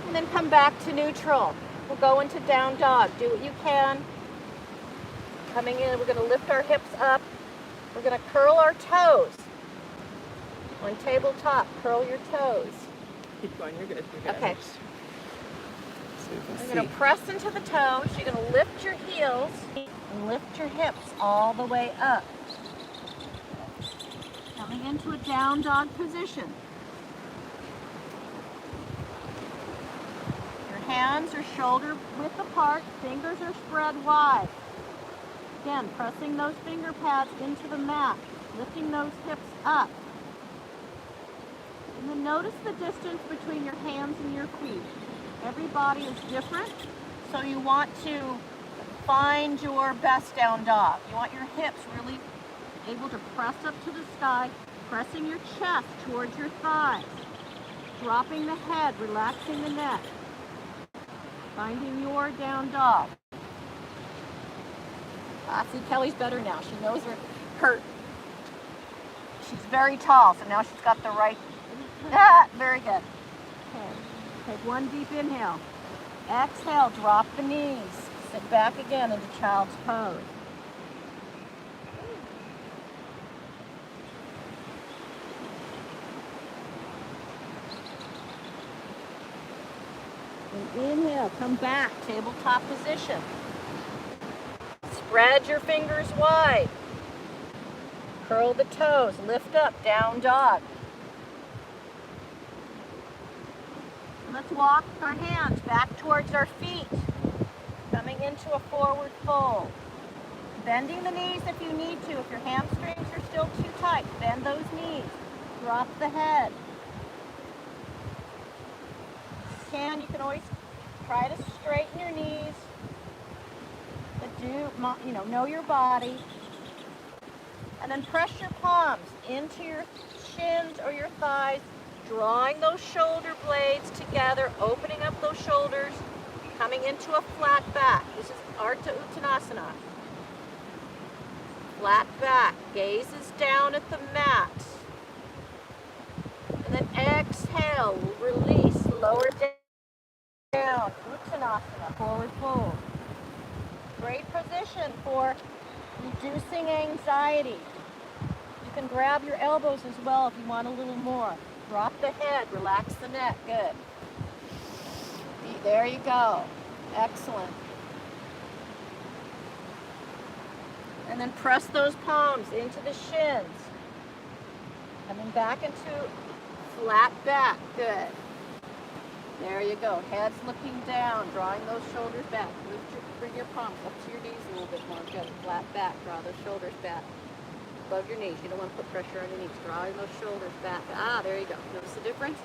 [SPEAKER 2] And then come back to neutral. We'll go into down dog. Do what you can. Coming in, we're going to lift our hips up. We're going to curl our toes. On tabletop, curl your toes.
[SPEAKER 1] Keep going, you're good. You're good.
[SPEAKER 2] Okay.
[SPEAKER 1] So you can
[SPEAKER 2] You're going to press into the toes. You're going to lift your heels and lift your hips all the way up. Coming into a down dog position. Your hands are shoulder width apart, fingers are spread wide. Again, pressing those finger pads into the mat, lifting those hips up. And then notice the distance between your hands and your feet. Every body is different, so you want to find your best down dog. You want your hips really able to press up to the sky, pressing your chest towards your thighs, dropping the head, relaxing the neck, finding your down dog. See, Kelly's better now. She knows her. She's very tall, so now she's got the right. Very good. Okay. Take one deep inhale. Exhale, drop the knees. Sit back again into child's pose. And inhale, come back, tabletop position. Spread your fingers wide. Curl the toes, lift up, down dog. Let's walk our hands back towards our feet. Coming into a forward fold. Bending the knees if you need to. If your hamstrings are still too tight, bend those knees. Drop the head. You can always try to straighten your knees. But know your body. And then press your palms into your shins or your thighs, drawing those shoulder blades together, opening up those shoulders, coming into a flat back. This is Ardha Uttanasana. Flat back, gaze is down at the mat. And then exhale, release, lower down, Uttanasana, forward fold. Great position for reducing anxiety. You can grab your elbows as well if you want a little more. Drop the head, relax the neck, good. There you go, excellent. And then press those palms into the shins. Coming back into flat back, good. There you go, head's looking down, drawing those shoulders back. Bring your palms up to your knees a little bit more, good. Flat back, draw those shoulders back. Above your knees, you don't want to put pressure on your knees. Drawing those shoulders back. There you go. Notice the difference?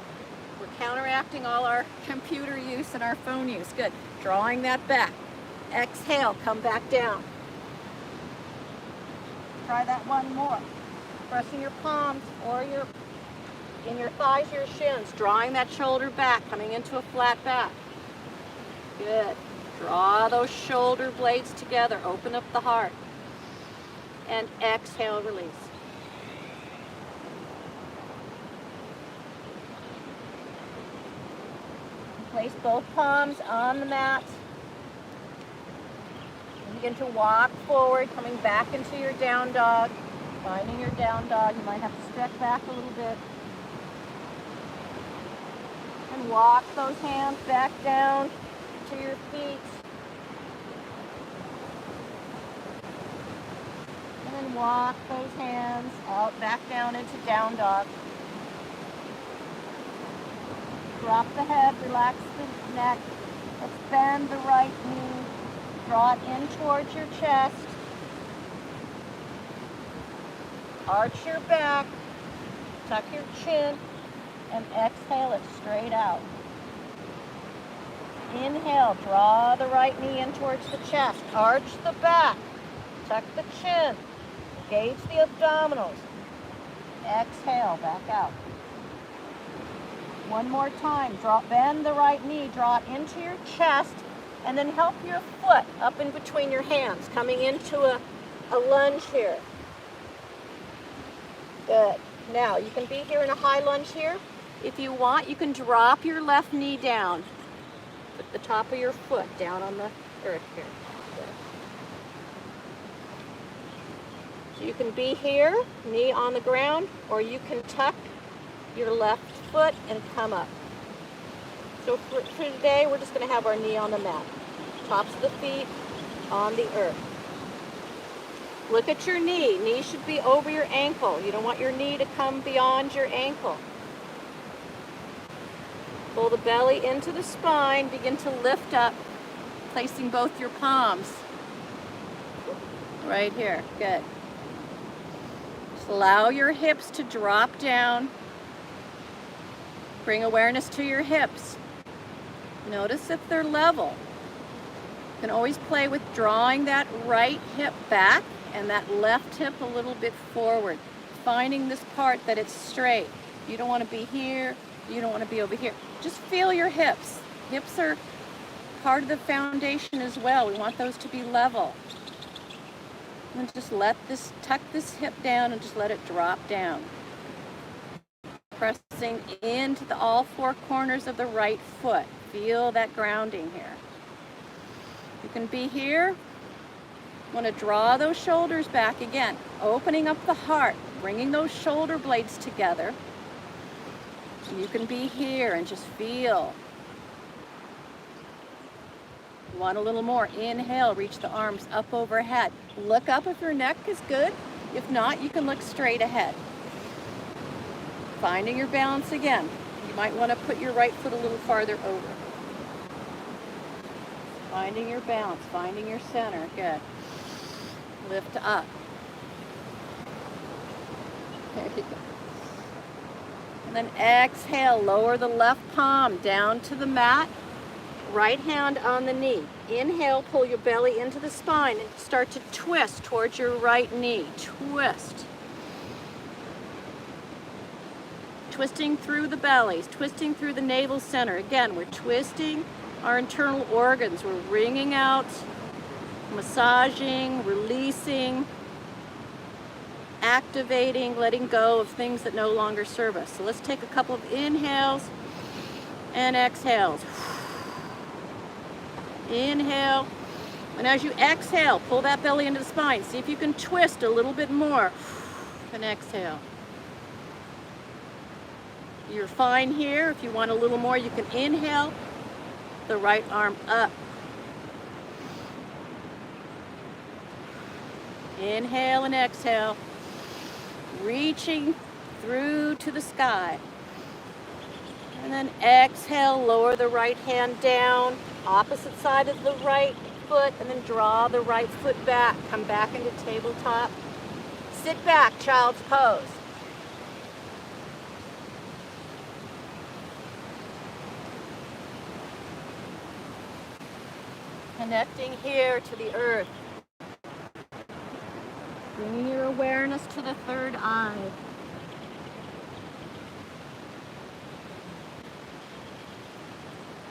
[SPEAKER 2] We're counteracting all our computer use and our phone use. Good. Drawing that back. Exhale, come back down. Try that one more. Pressing your palms or in your thighs, your shins. Drawing that shoulder back, coming into a flat back. Good. Draw those shoulder blades together. Open up the heart. And exhale, release. Place both palms on the mat. And begin to walk forward, coming back into your down dog. Finding your down dog. You might have to stretch back a little bit. And walk those hands back down to your feet. And then walk those hands out back down into down dog. Drop the head, relax the neck. Let's bend the right knee. Draw it in towards your chest. Arch your back. Tuck your chin. And exhale it straight out. Inhale, draw the right knee in towards the chest. Arch the back. Tuck the chin. Engage the abdominals. Exhale, back out. One more time. Bend the right knee. Draw it into your chest. And then help your foot up in between your hands, coming into a lunge here. Good. Now, you can be here in a high lunge here. If you want, you can drop your left knee down. Put the top of your foot down on the earth here. Good. So you can be here, knee on the ground, or you can tuck your left foot and come up. So for today, we're just going to have our knee on the mat. Tops of the feet on the earth. Look at your knee. Knee should be over your ankle. You don't want your knee to come beyond your ankle. Pull the belly into the spine. Begin to lift up, placing both your palms right here. Good. Just allow your hips to drop down. Bring awareness to your hips. Notice if they're level. You can always play with drawing that right hip back and that left hip a little bit forward. Finding this part that it's straight. You don't want to be here. You don't want to be over here. Just feel your hips. Hips are part of the foundation as well. We want those to be level. And just tuck this hip down and just let it drop down. Pressing into all four corners of the right foot. Feel that grounding here. You can be here. Want to draw those shoulders back again. Opening up the heart. Bringing those shoulder blades together. You can be here and just feel. You want a little more. Inhale, reach the arms up overhead. Look up if your neck is good. If not, you can look straight ahead. Finding your balance again. You might want to put your right foot a little farther over. Finding your balance, finding your center. Good. Lift up. There you go. And then exhale, lower the left palm down to the mat. Right hand on the knee. Inhale, pull your belly into the spine and start to twist towards your right knee. Twist. Twisting through the bellies, twisting through the navel center. Again, we're twisting our internal organs. We're wringing out, massaging, releasing, activating, letting go of things that no longer serve us. So let's take a couple of inhales and exhales. Inhale. And as you exhale, pull that belly into the spine. See if you can twist a little bit more. And exhale. You're fine here. If you want a little more, you can inhale the right arm up. Inhale and exhale. Reaching through to the sky. And then exhale, lower the right hand down, opposite side of the right foot, and then draw the right foot back. Come back into tabletop. Sit back, child's pose. Connecting here to the earth. Bringing your awareness to the third eye.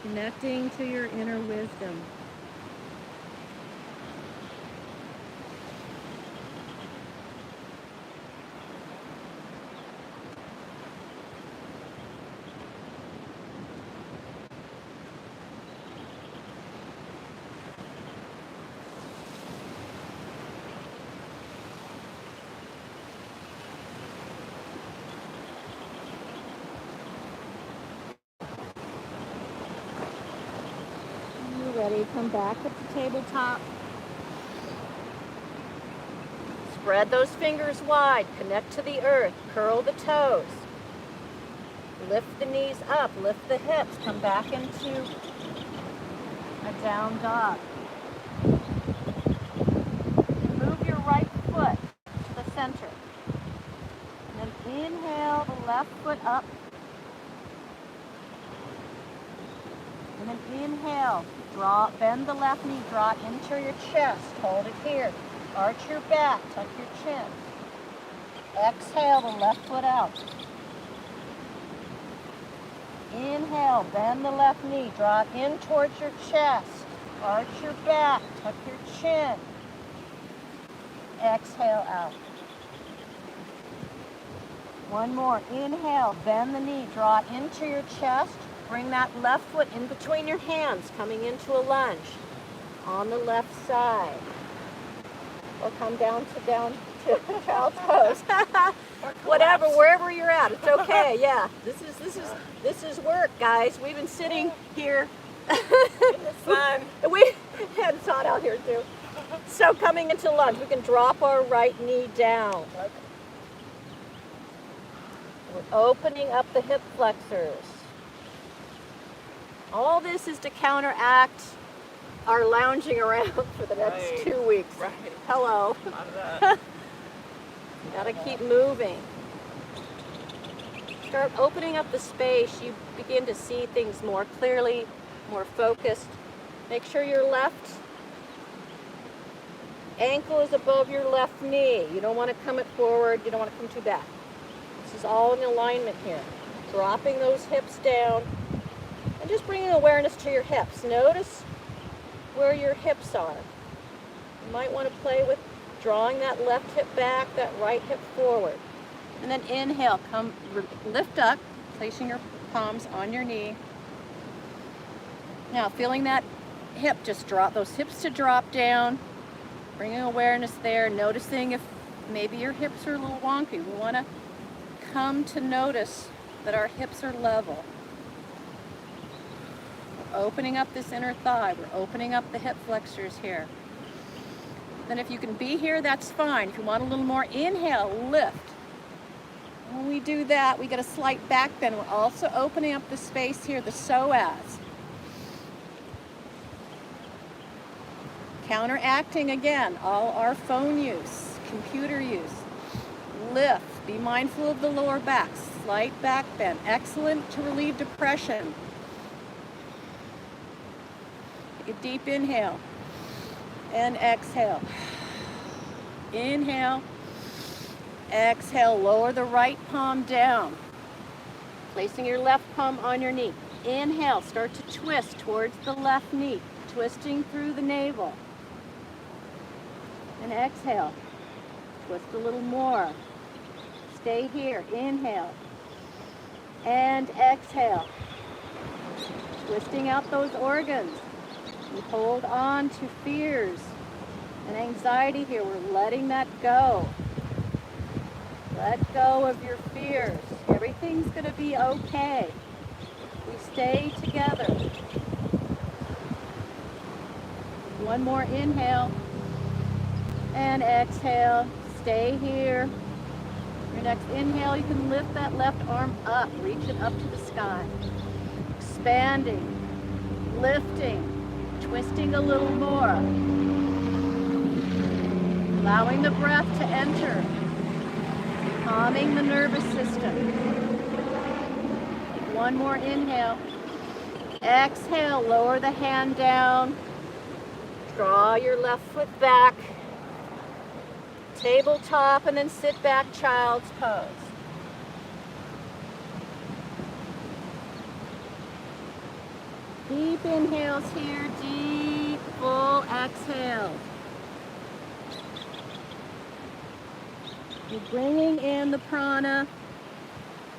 [SPEAKER 2] Connecting to your inner wisdom. knee, come back up to tabletop. Spread those fingers wide, connect to the earth, curl the toes. Lift the knees up, lift the hips, come back into a down dog. Move your right foot to the center. And then inhale the left foot up. And then inhale, bend the left knee, draw it into your chest, hold it here. Arch your back, tuck your chin. Exhale the left foot out. Inhale, bend the left knee, draw it in towards your chest. Arch your back, tuck your chin. Exhale out. One more. Inhale, bend the knee, draw it into your chest. Bring that left foot in between your hands, coming into a lunge on the left side. Or come down to child's pose. Whatever, wherever you're at, it's okay. Yeah, this is work, guys. We've been sitting here
[SPEAKER 1] In the sun.
[SPEAKER 2] We had sun out here too. So coming into lunge, we can drop our right knee down. We're opening up the hip flexors. All this is to counteract our lounging around for the next 2 weeks.
[SPEAKER 1] Right.
[SPEAKER 2] Hello. Gotta keep moving. Start opening up the space. You begin to see things more clearly, more focused. Make sure your left ankle is above your left knee. You don't want to come it forward. You don't want to come too back. This is all in alignment here. Dropping those hips down and just bringing awareness to your hips. Notice where your hips are. You might want to play with drawing that left hip back, that right hip forward. And then inhale, lift up, placing your palms on your knee. Now feeling that hip, just drop those hips to drop down, bringing awareness there, noticing if maybe your hips are a little wonky. We want to come to notice that our hips are level. We're opening up this inner thigh. We're opening up the hip flexors here. Then if you can be here, that's fine. If you want a little more, inhale, lift. When we do that, we get a slight back bend. We're also opening up the space here, the psoas. Counteracting again all our phone use, computer use. Lift, be mindful of the lower back, slight back bend. Excellent to relieve depression. Take a deep inhale and exhale. Inhale, exhale, lower the right palm down. Placing your left palm on your knee. Inhale, start to twist towards the left knee, twisting through the navel. And exhale, twist a little more. Stay here, inhale, and exhale. Twisting out those organs. We hold on to fears and anxiety here. We're letting that go. Let go of your fears. Everything's going to be okay. We stay together. One more inhale and exhale. Stay here. Your next inhale, you can lift that left arm up. Reach it up to the sky. Expanding, lifting, twisting a little more. Allowing the breath to enter. Calming the nervous system. One more inhale. Exhale, lower the hand down. Draw your left foot back. Tabletop, and then sit back, child's pose. Deep inhales here, deep, full exhale. You're bringing in the prana,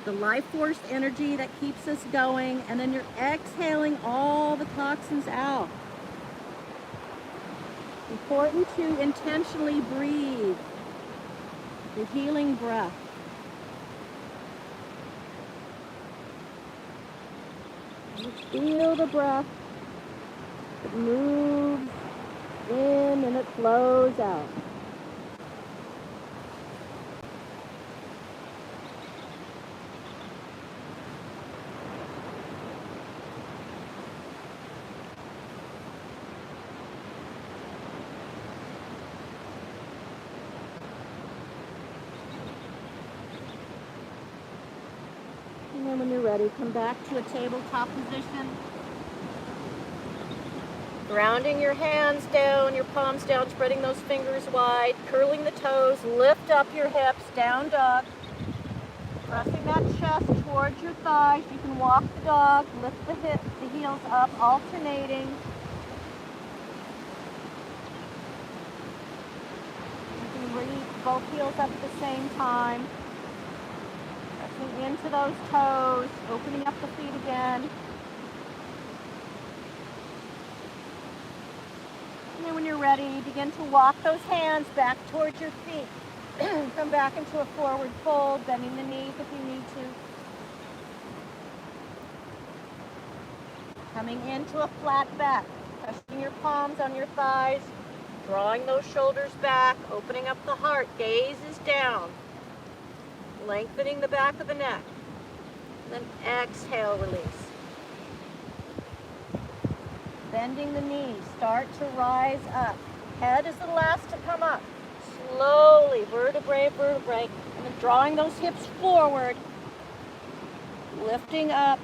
[SPEAKER 2] the life force energy that keeps us going, and then you're exhaling all the toxins out. Important to intentionally breathe the healing breath. Feel the breath. It moves in and it flows out. And then when you're ready, come back to a tabletop position. Grounding your hands down, your palms down, spreading those fingers wide, curling the toes, lift up your hips, down dog. Pressing that chest towards your thighs. You can walk the dog, lift the hips, the heels up, alternating. You can bring both heels up at the same time. Pressing into those toes, opening up the feet again. And then when you're ready, begin to walk those hands back towards your feet. Come back into a forward fold, bending the knees if you need to. Coming into a flat back, pressing your palms on your thighs, drawing those shoulders back, opening up the heart, gaze is down. Lengthening the back of the neck. Then exhale, release. Bending the knees, start to rise up. Head is the last to come up. Slowly, vertebrae, vertebrae, and then drawing those hips forward, lifting up,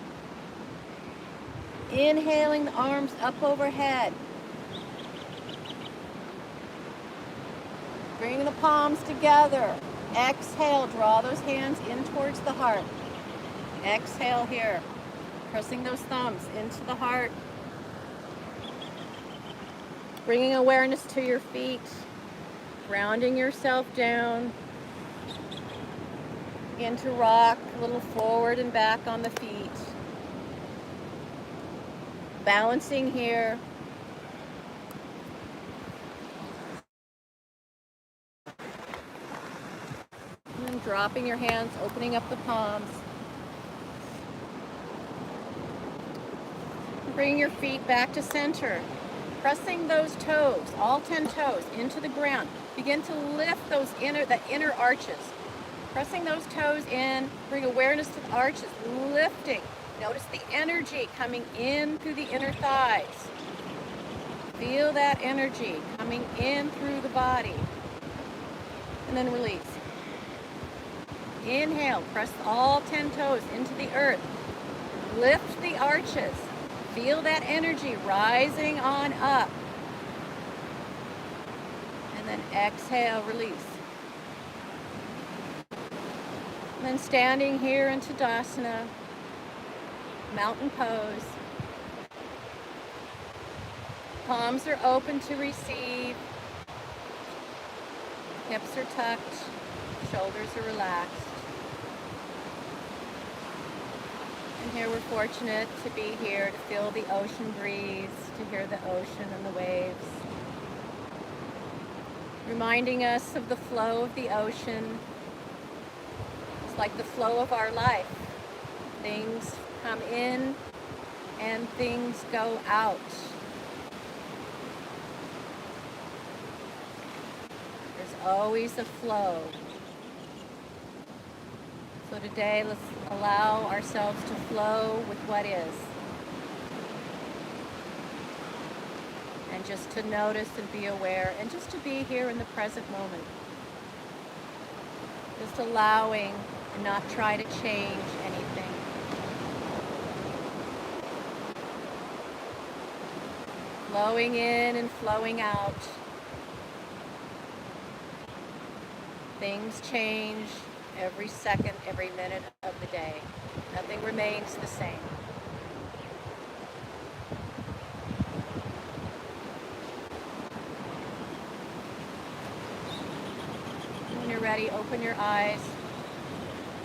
[SPEAKER 2] inhaling the arms up overhead, bringing the palms together, exhale, draw those hands in towards the heart, exhale here, pressing those thumbs into the heart, bringing awareness to your feet, grounding yourself down, into rock, a little forward and back on the feet. Balancing here. And then dropping your hands, opening up the palms. Bring your feet back to center. Pressing those toes, all 10 toes, into the ground. Begin to lift those the inner arches. Pressing those toes in, bring awareness to the arches, lifting. Notice the energy coming in through the inner thighs. Feel that energy coming in through the body. And then release. Inhale, press all 10 toes into the earth. Lift the arches. Feel that energy rising on up. And then exhale, release. And then standing here in Tadasana, mountain pose. Palms are open to receive. Hips are tucked. Shoulders are relaxed. And here we're fortunate to be here to feel the ocean breeze, to hear the ocean and the waves. Reminding us of the flow of the ocean. It's like the flow of our life. Things come in and things go out. There's always a flow. So today, let's allow ourselves to flow with what is. And just to notice and be aware, and just to be here in the present moment. Just allowing and not try to change anything. Flowing in and flowing out. Things change every second, every minute of the day. Nothing remains the same. When you're ready, open your eyes.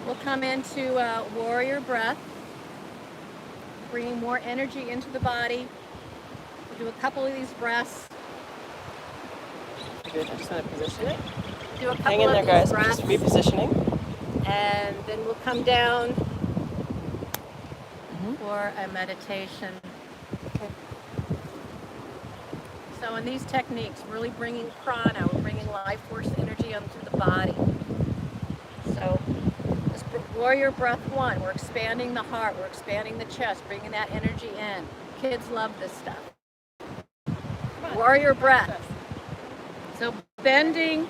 [SPEAKER 2] We'll come into warrior breath, bringing more energy into the body. We'll do a couple of these breaths.
[SPEAKER 1] Good. I just want to position it.
[SPEAKER 2] Do a couple
[SPEAKER 1] Hang in there,
[SPEAKER 2] of
[SPEAKER 1] guys.
[SPEAKER 2] these
[SPEAKER 1] I'm
[SPEAKER 2] breaths.
[SPEAKER 1] just repositioning.
[SPEAKER 2] And then we'll come down for a meditation.
[SPEAKER 1] Okay.
[SPEAKER 2] So in these techniques, really bringing prana, we're bringing life force energy onto the body. So this warrior breath 1, we're expanding the heart, we're expanding the chest, bringing that energy in. Kids love this stuff. Warrior breath. So bending,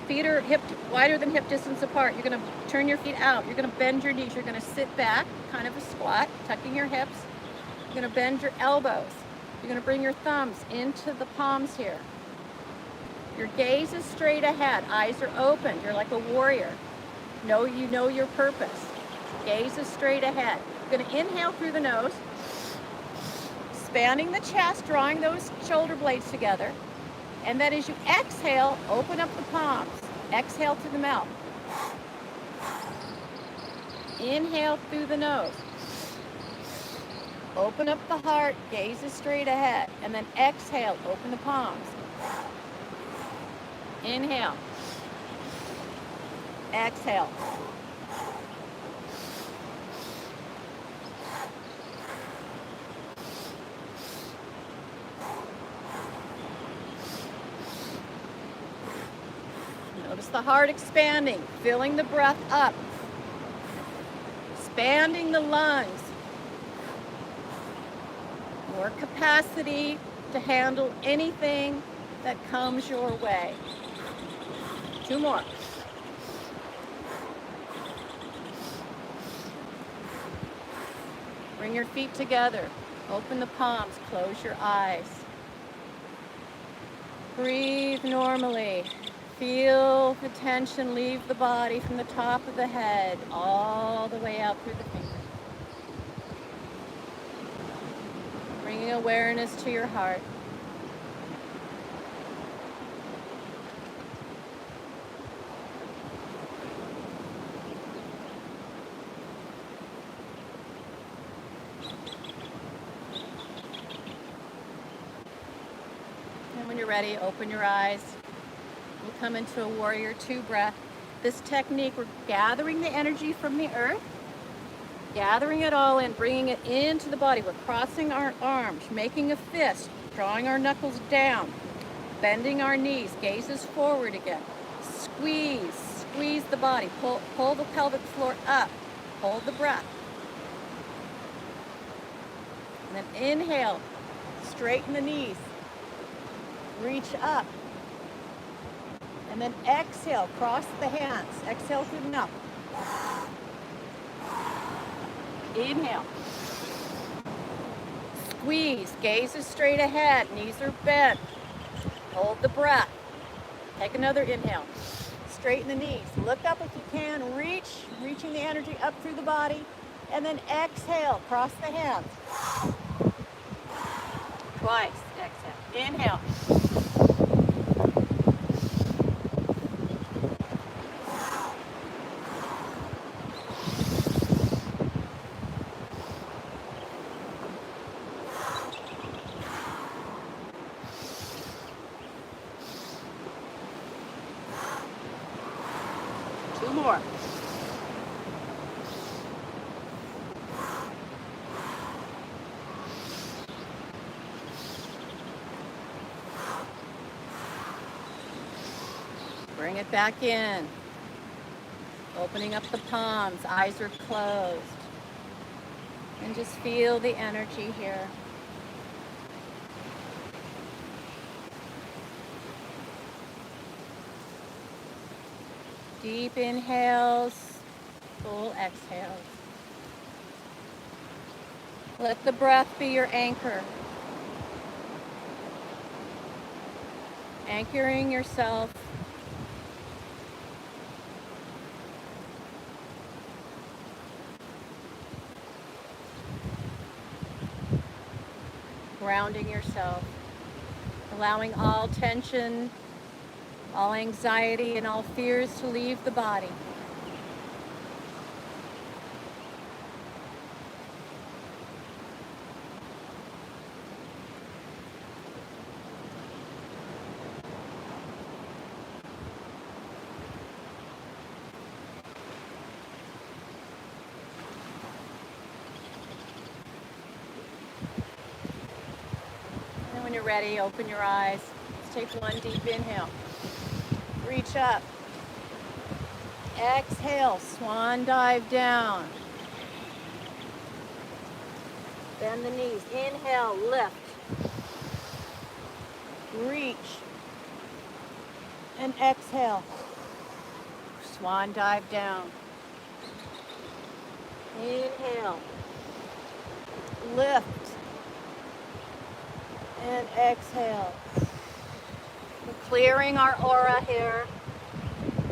[SPEAKER 2] feet are hip wider than hip distance apart. You're going to turn your feet out. You're going to bend your knees. You're going to sit back, kind of a squat, tucking your hips. You're going to bend your elbows. You're going to bring your thumbs into the palms here. Your gaze is straight ahead. Eyes are open. You're like a warrior. You know your purpose. Gaze is straight ahead. You're going to inhale through the nose, expanding the chest, drawing those shoulder blades together. And then as you exhale, open up the palms. Exhale to the mouth. Inhale through the nose. Open up the heart, gaze is straight ahead. And then exhale, open the palms. Inhale. Exhale. Notice the heart expanding, filling the breath up, expanding the lungs. More capacity to handle anything that comes your way. 2 more. Bring your feet together. Open the palms, close your eyes. Breathe normally. Feel the tension leave the body from the top of the head all the way out through the fingers. Bringing awareness to your heart. And when you're ready, open your eyes. We'll come into a warrior 2 breath. This technique, we're gathering the energy from the earth, gathering it all in, bringing it into the body. We're crossing our arms, making a fist, drawing our knuckles down, bending our knees, gazes forward again. Squeeze the body, pull the pelvic floor up, hold the breath. And then inhale, straighten the knees, reach up. And then exhale, cross the hands. Exhale through the mouth. Inhale. Squeeze, gaze is straight ahead, knees are bent. Hold the breath. Take another inhale. Straighten the knees. Look up if you can, reaching the energy up through the body. And then exhale, cross the hands. Twice, exhale. Inhale. More. Bring it back in. Opening up the palms, eyes are closed. And just feel the energy here. Deep inhales, full exhales. Let the breath be your anchor. Anchoring yourself. Grounding yourself. Allowing all tension, all anxiety and all fears to leave the body. you're ready, open your eyes. Let's take one deep inhale. Reach up. Exhale, swan dive down. Bend the knees. Inhale, lift. Reach. And exhale. Swan dive down. Inhale. Lift. And exhale. We're clearing our aura here.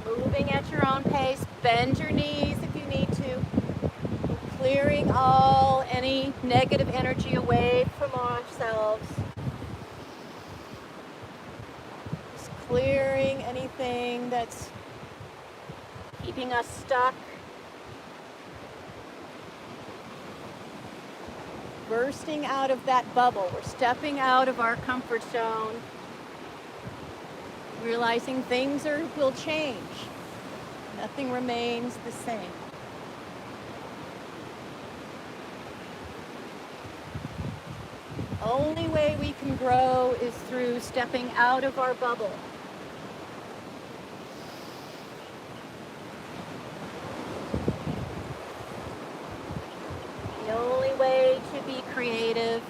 [SPEAKER 2] Moving at your own pace. Bend your knees if you need to. Clearing any negative energy away from ourselves. Just clearing anything that's keeping us stuck. Bursting out of that bubble. We're stepping out of our comfort zone. Realizing things will change. Nothing remains the same. Only way we can grow is through stepping out of our bubble. The only way to be creative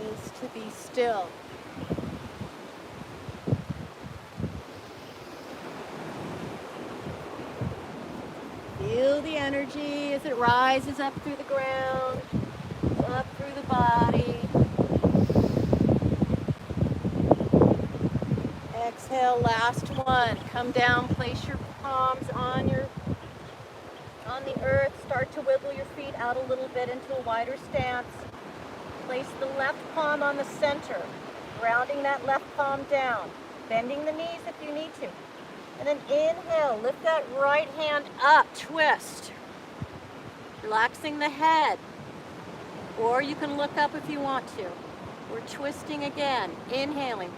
[SPEAKER 2] is to be still. Feel the energy as it rises up through the ground, up through the body. Exhale, last one. Come down, place your palms on the earth. Start to wiggle your feet out a little bit into a wider stance. Place the left palm on the center, grounding that left palm down, bending the knees if you need to. And then inhale, lift that right hand up, twist. Relaxing the head. Or you can look up if you want to. We're twisting again, inhaling.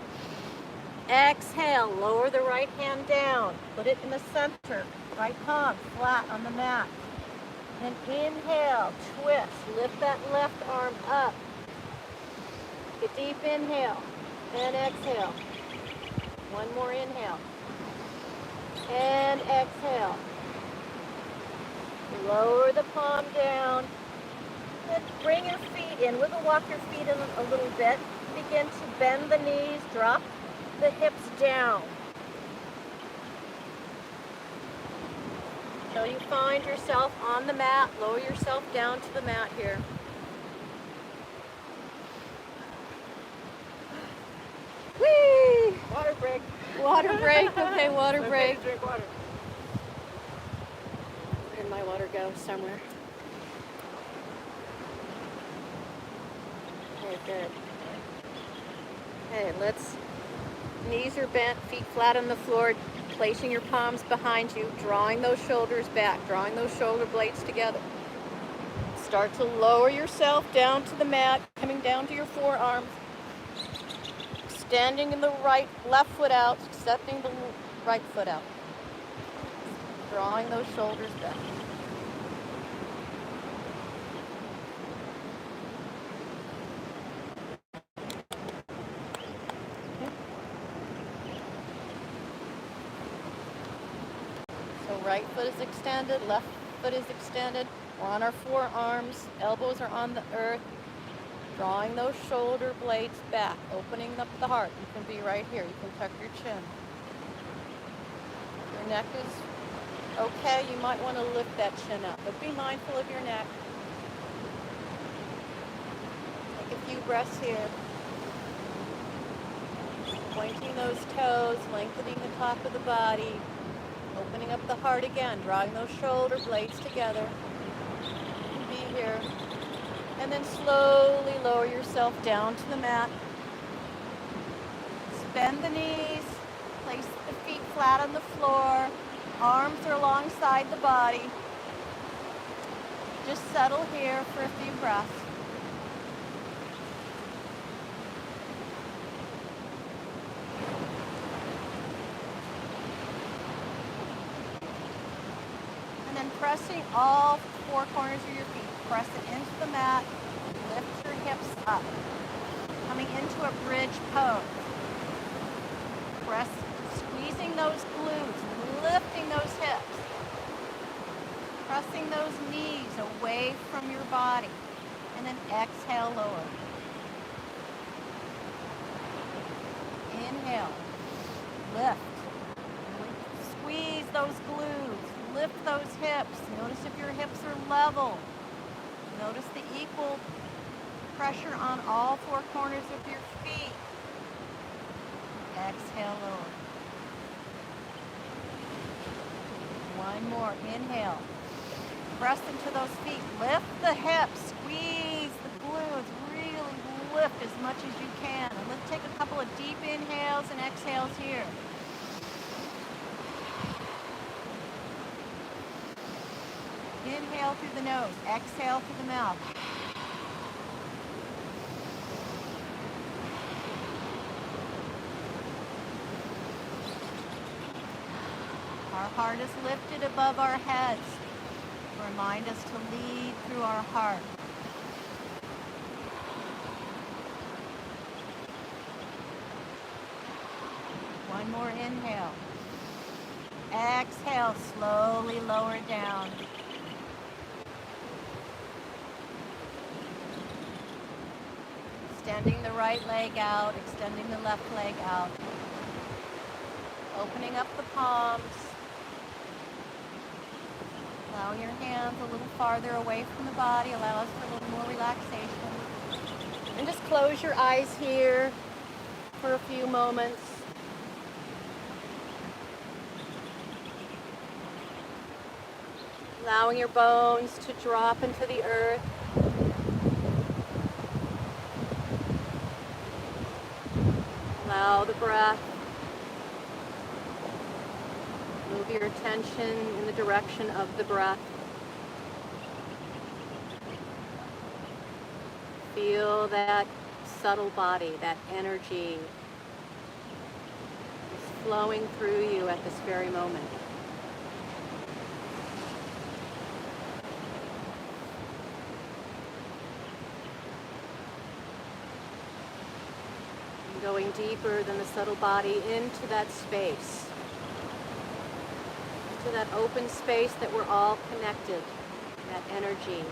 [SPEAKER 2] Exhale, lower the right hand down. Put it in the center, right palm flat on the mat. And inhale, twist, lift that left arm up. Take a deep inhale and exhale. One more inhale. And exhale. Lower the palm down. And bring your feet in. Wiggle walk your feet in a little bit. Begin to bend the knees. Drop the hips down. So you find yourself on the mat. Lower yourself down to the mat here. Whee!
[SPEAKER 1] Water break.
[SPEAKER 2] Water break. Okay, water break.
[SPEAKER 1] Drink water.
[SPEAKER 2] Where did my water go? Somewhere. Okay, good. Okay, knees are bent, feet flat on the floor, placing your palms behind you, drawing those shoulders back, drawing those shoulder blades together. Start to lower yourself down to the mat, coming down to your forearms. Extending the left foot out, accepting the right foot out. Drawing those shoulders back. So right foot is extended, left foot is extended. We're on our forearms, elbows are on the earth. Drawing those shoulder blades back, opening up the heart. You can be right here. You can tuck your chin. Your neck is okay. You might want to lift that chin up, but be mindful of your neck. Take a few breaths here. Pointing those toes, lengthening the top of the body, opening up the heart again, drawing those shoulder blades together. You can be here. And then slowly lower yourself down to the mat. Bend the knees, place the feet flat on the floor, arms are alongside the body. Just settle here for a few breaths. And then pressing all four corners of your feet. Press it into the mat, lift your hips up. Coming into a bridge pose. Press, squeezing those glutes, lifting those hips. Pressing those knees away from your body. And then exhale, lower. Inhale. Lift. Squeeze those glutes. Lift those hips. Notice if your hips are level. Notice the equal pressure on all four corners of your feet. Exhale, lower. One more. Inhale. Press into those feet. Lift the hips. Squeeze the glutes. Really lift as much as you can. And let's take a couple of deep inhales and exhales here. Inhale through the nose. Exhale through the mouth. Our heart is lifted above our heads. Remind us to lead through our heart. One more inhale. Exhale, slowly lower down. Extending the right leg out, extending the left leg out. Opening up the palms. Allowing your hands a little farther away from the body, allows for a little more relaxation. And just close your eyes here for a few moments. Allowing your bones to drop into the earth. Allow the breath. Move your attention in the direction of the breath. Feel that subtle body, that energy is flowing through you at this very moment. And going deeper than the subtle body into that space. To that open space that we're all connected, that energy.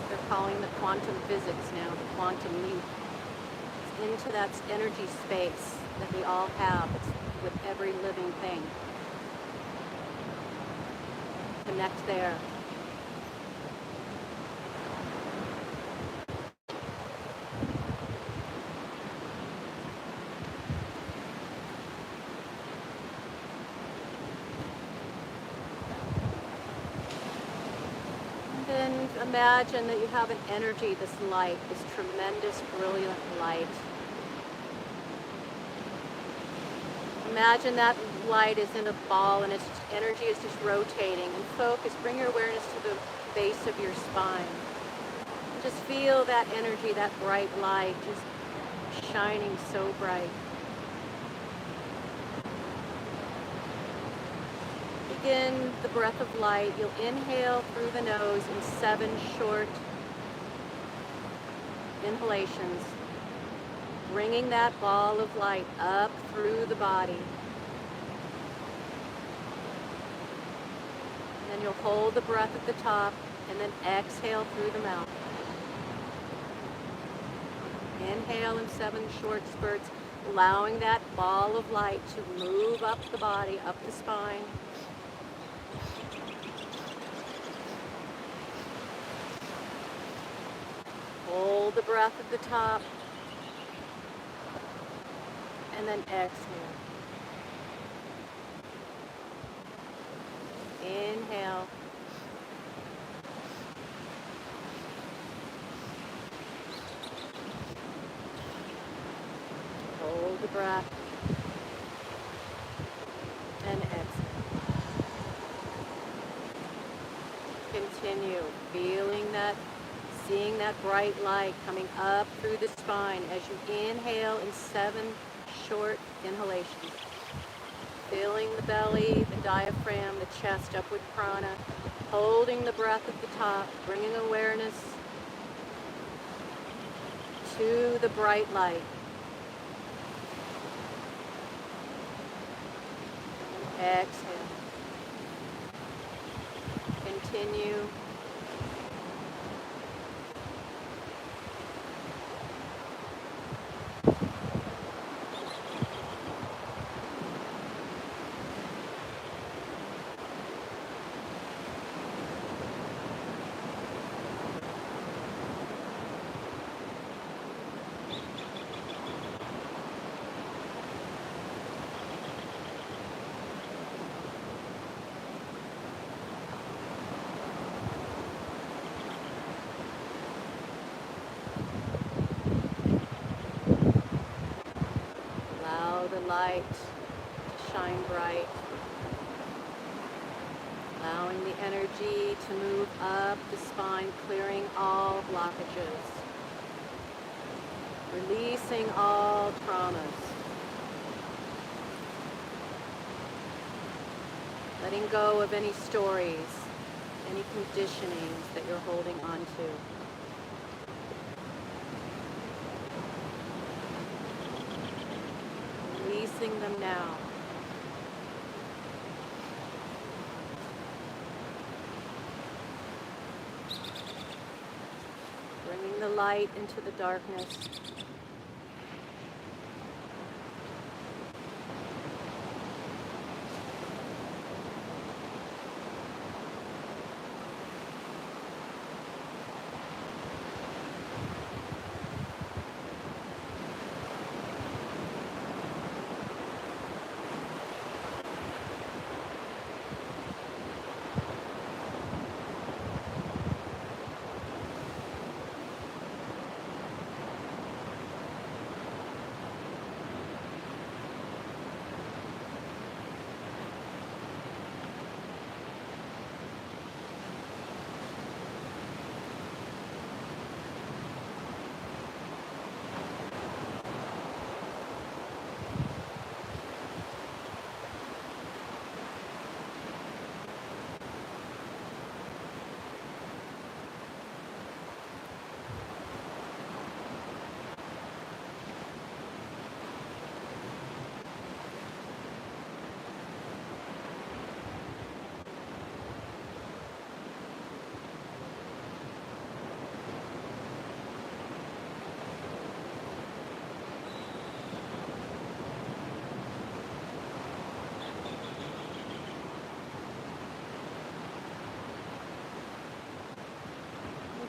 [SPEAKER 2] They're calling the quantum physics now, the quantum leap. It's into that energy space that we all have. It's with every living thing. Connect there. And imagine that you have an energy, this light, this tremendous, brilliant light. Imagine that light is in a ball and its energy is just rotating. And focus, bring your awareness to the base of your spine. Just feel that energy, that bright light, just shining so bright. Begin the breath of light. You'll inhale through the nose in 7 short inhalations, bringing that ball of light up through the body. And then you'll hold the breath at the top and then exhale through the mouth. Inhale in 7 short spurts, allowing that ball of light to move up the body, up the spine. Hold the breath at the top, and then exhale. Inhale. Hold the breath, and exhale. Continue feeling that, seeing that bright light coming up through the spine as you inhale in 7 short inhalations. Filling the belly, the diaphragm, the chest up with prana. Holding the breath at the top, bringing awareness to the bright light. Exhale. Continue. Light to shine bright, allowing the energy to move up the spine, clearing all blockages, releasing all traumas, letting go of any stories, any conditionings that you're holding on to. Releasing them now. Bringing the light into the darkness.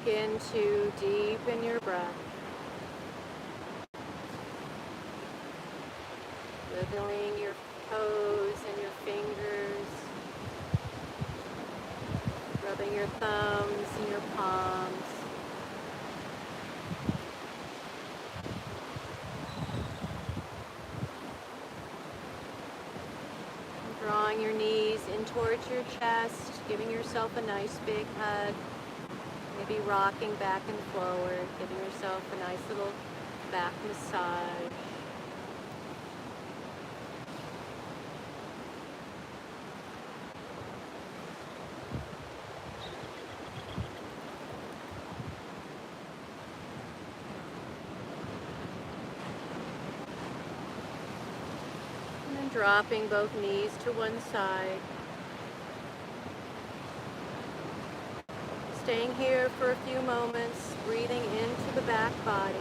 [SPEAKER 2] Begin to deepen your breath, wiggling your toes and your fingers, rubbing your thumbs and your palms. And drawing your knees in towards your chest, giving yourself a nice big hug. Maybe rocking back and forward, giving yourself a nice little back massage. And then dropping both knees to one side. Staying here for a few moments, breathing into the back body.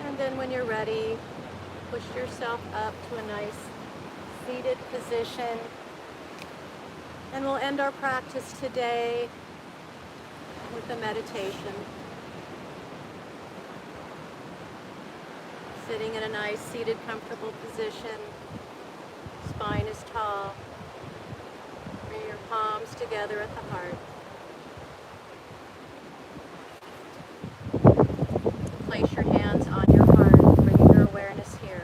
[SPEAKER 2] And then when you're ready, push yourself up to a nice seated position. And we'll end our practice today with a meditation. Sitting in a nice seated, comfortable position. Spine is tall. Bring your palms together at the heart. Place your hands on your heart, bringing your awareness here.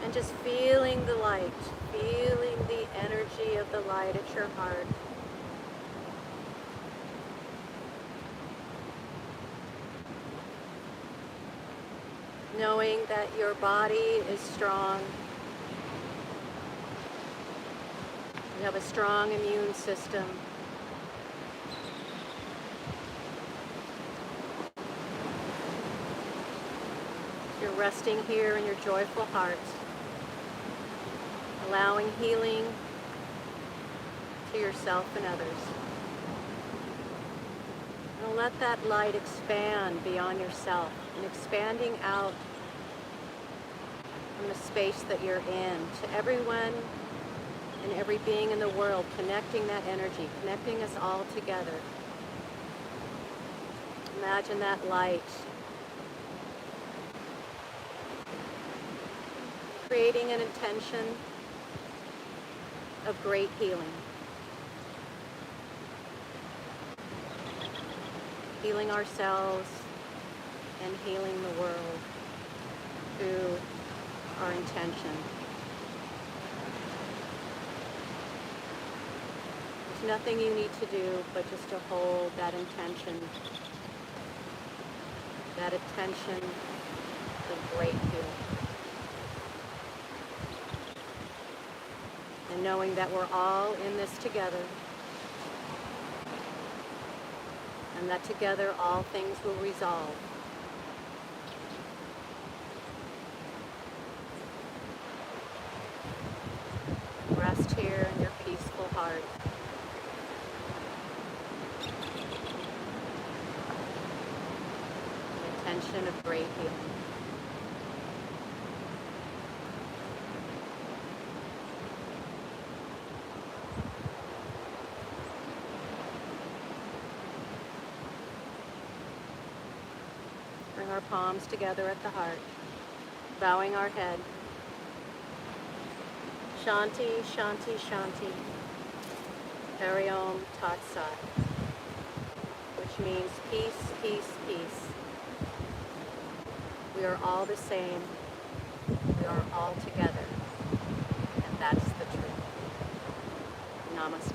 [SPEAKER 2] And just feeling the light knowing that your body is strong. You have a strong immune system. You're resting here in your joyful heart, allowing healing to yourself and others. And let that light expand beyond yourself and expanding out from the space that you're in to everyone and every being in the world, connecting that energy, connecting us all together. Imagine that light creating an intention of great healing. Healing ourselves and healing the world through our intention. There's nothing you need to do but just to hold that intention of great healing. And knowing that we're all in this together, and that together all things will resolve. Rest here in your peaceful heart. An intention of great healing. Bring our palms together at the heart, bowing our head. Shanti, Shanti, Shanti. Hari Om Tat Sat, which means peace, peace, peace. We are all the same. We are all together. And that's the truth. Namaste.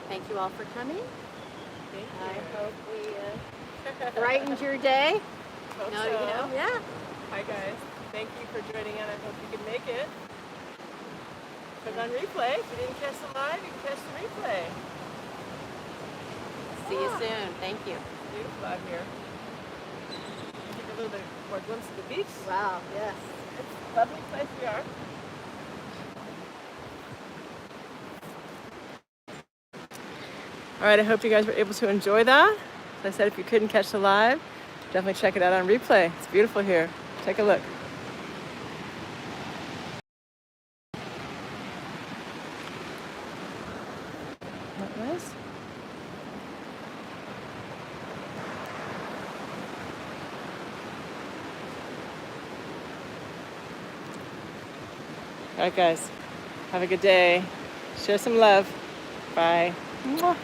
[SPEAKER 2] Thank you all for coming.
[SPEAKER 1] Thank you.
[SPEAKER 2] I hope we brightened your day.
[SPEAKER 1] Hope
[SPEAKER 2] No,
[SPEAKER 1] so.
[SPEAKER 2] you know, yeah.
[SPEAKER 1] Hi guys. Thank you for joining in. I hope you can make it. Put it on replay. If you didn't catch the live, you can catch the replay.
[SPEAKER 2] See you soon. Thank you.
[SPEAKER 1] Beautiful out here. Take a little bit more glimpse of the beach.
[SPEAKER 2] Wow, yes.
[SPEAKER 1] It's a lovely place we are. All right, I hope you guys were able to enjoy that. As I said, if you couldn't catch the live, definitely check it out on replay. It's beautiful here. Take a look. What was? All right, guys. Have a good day. Share some love. Bye. Mwah.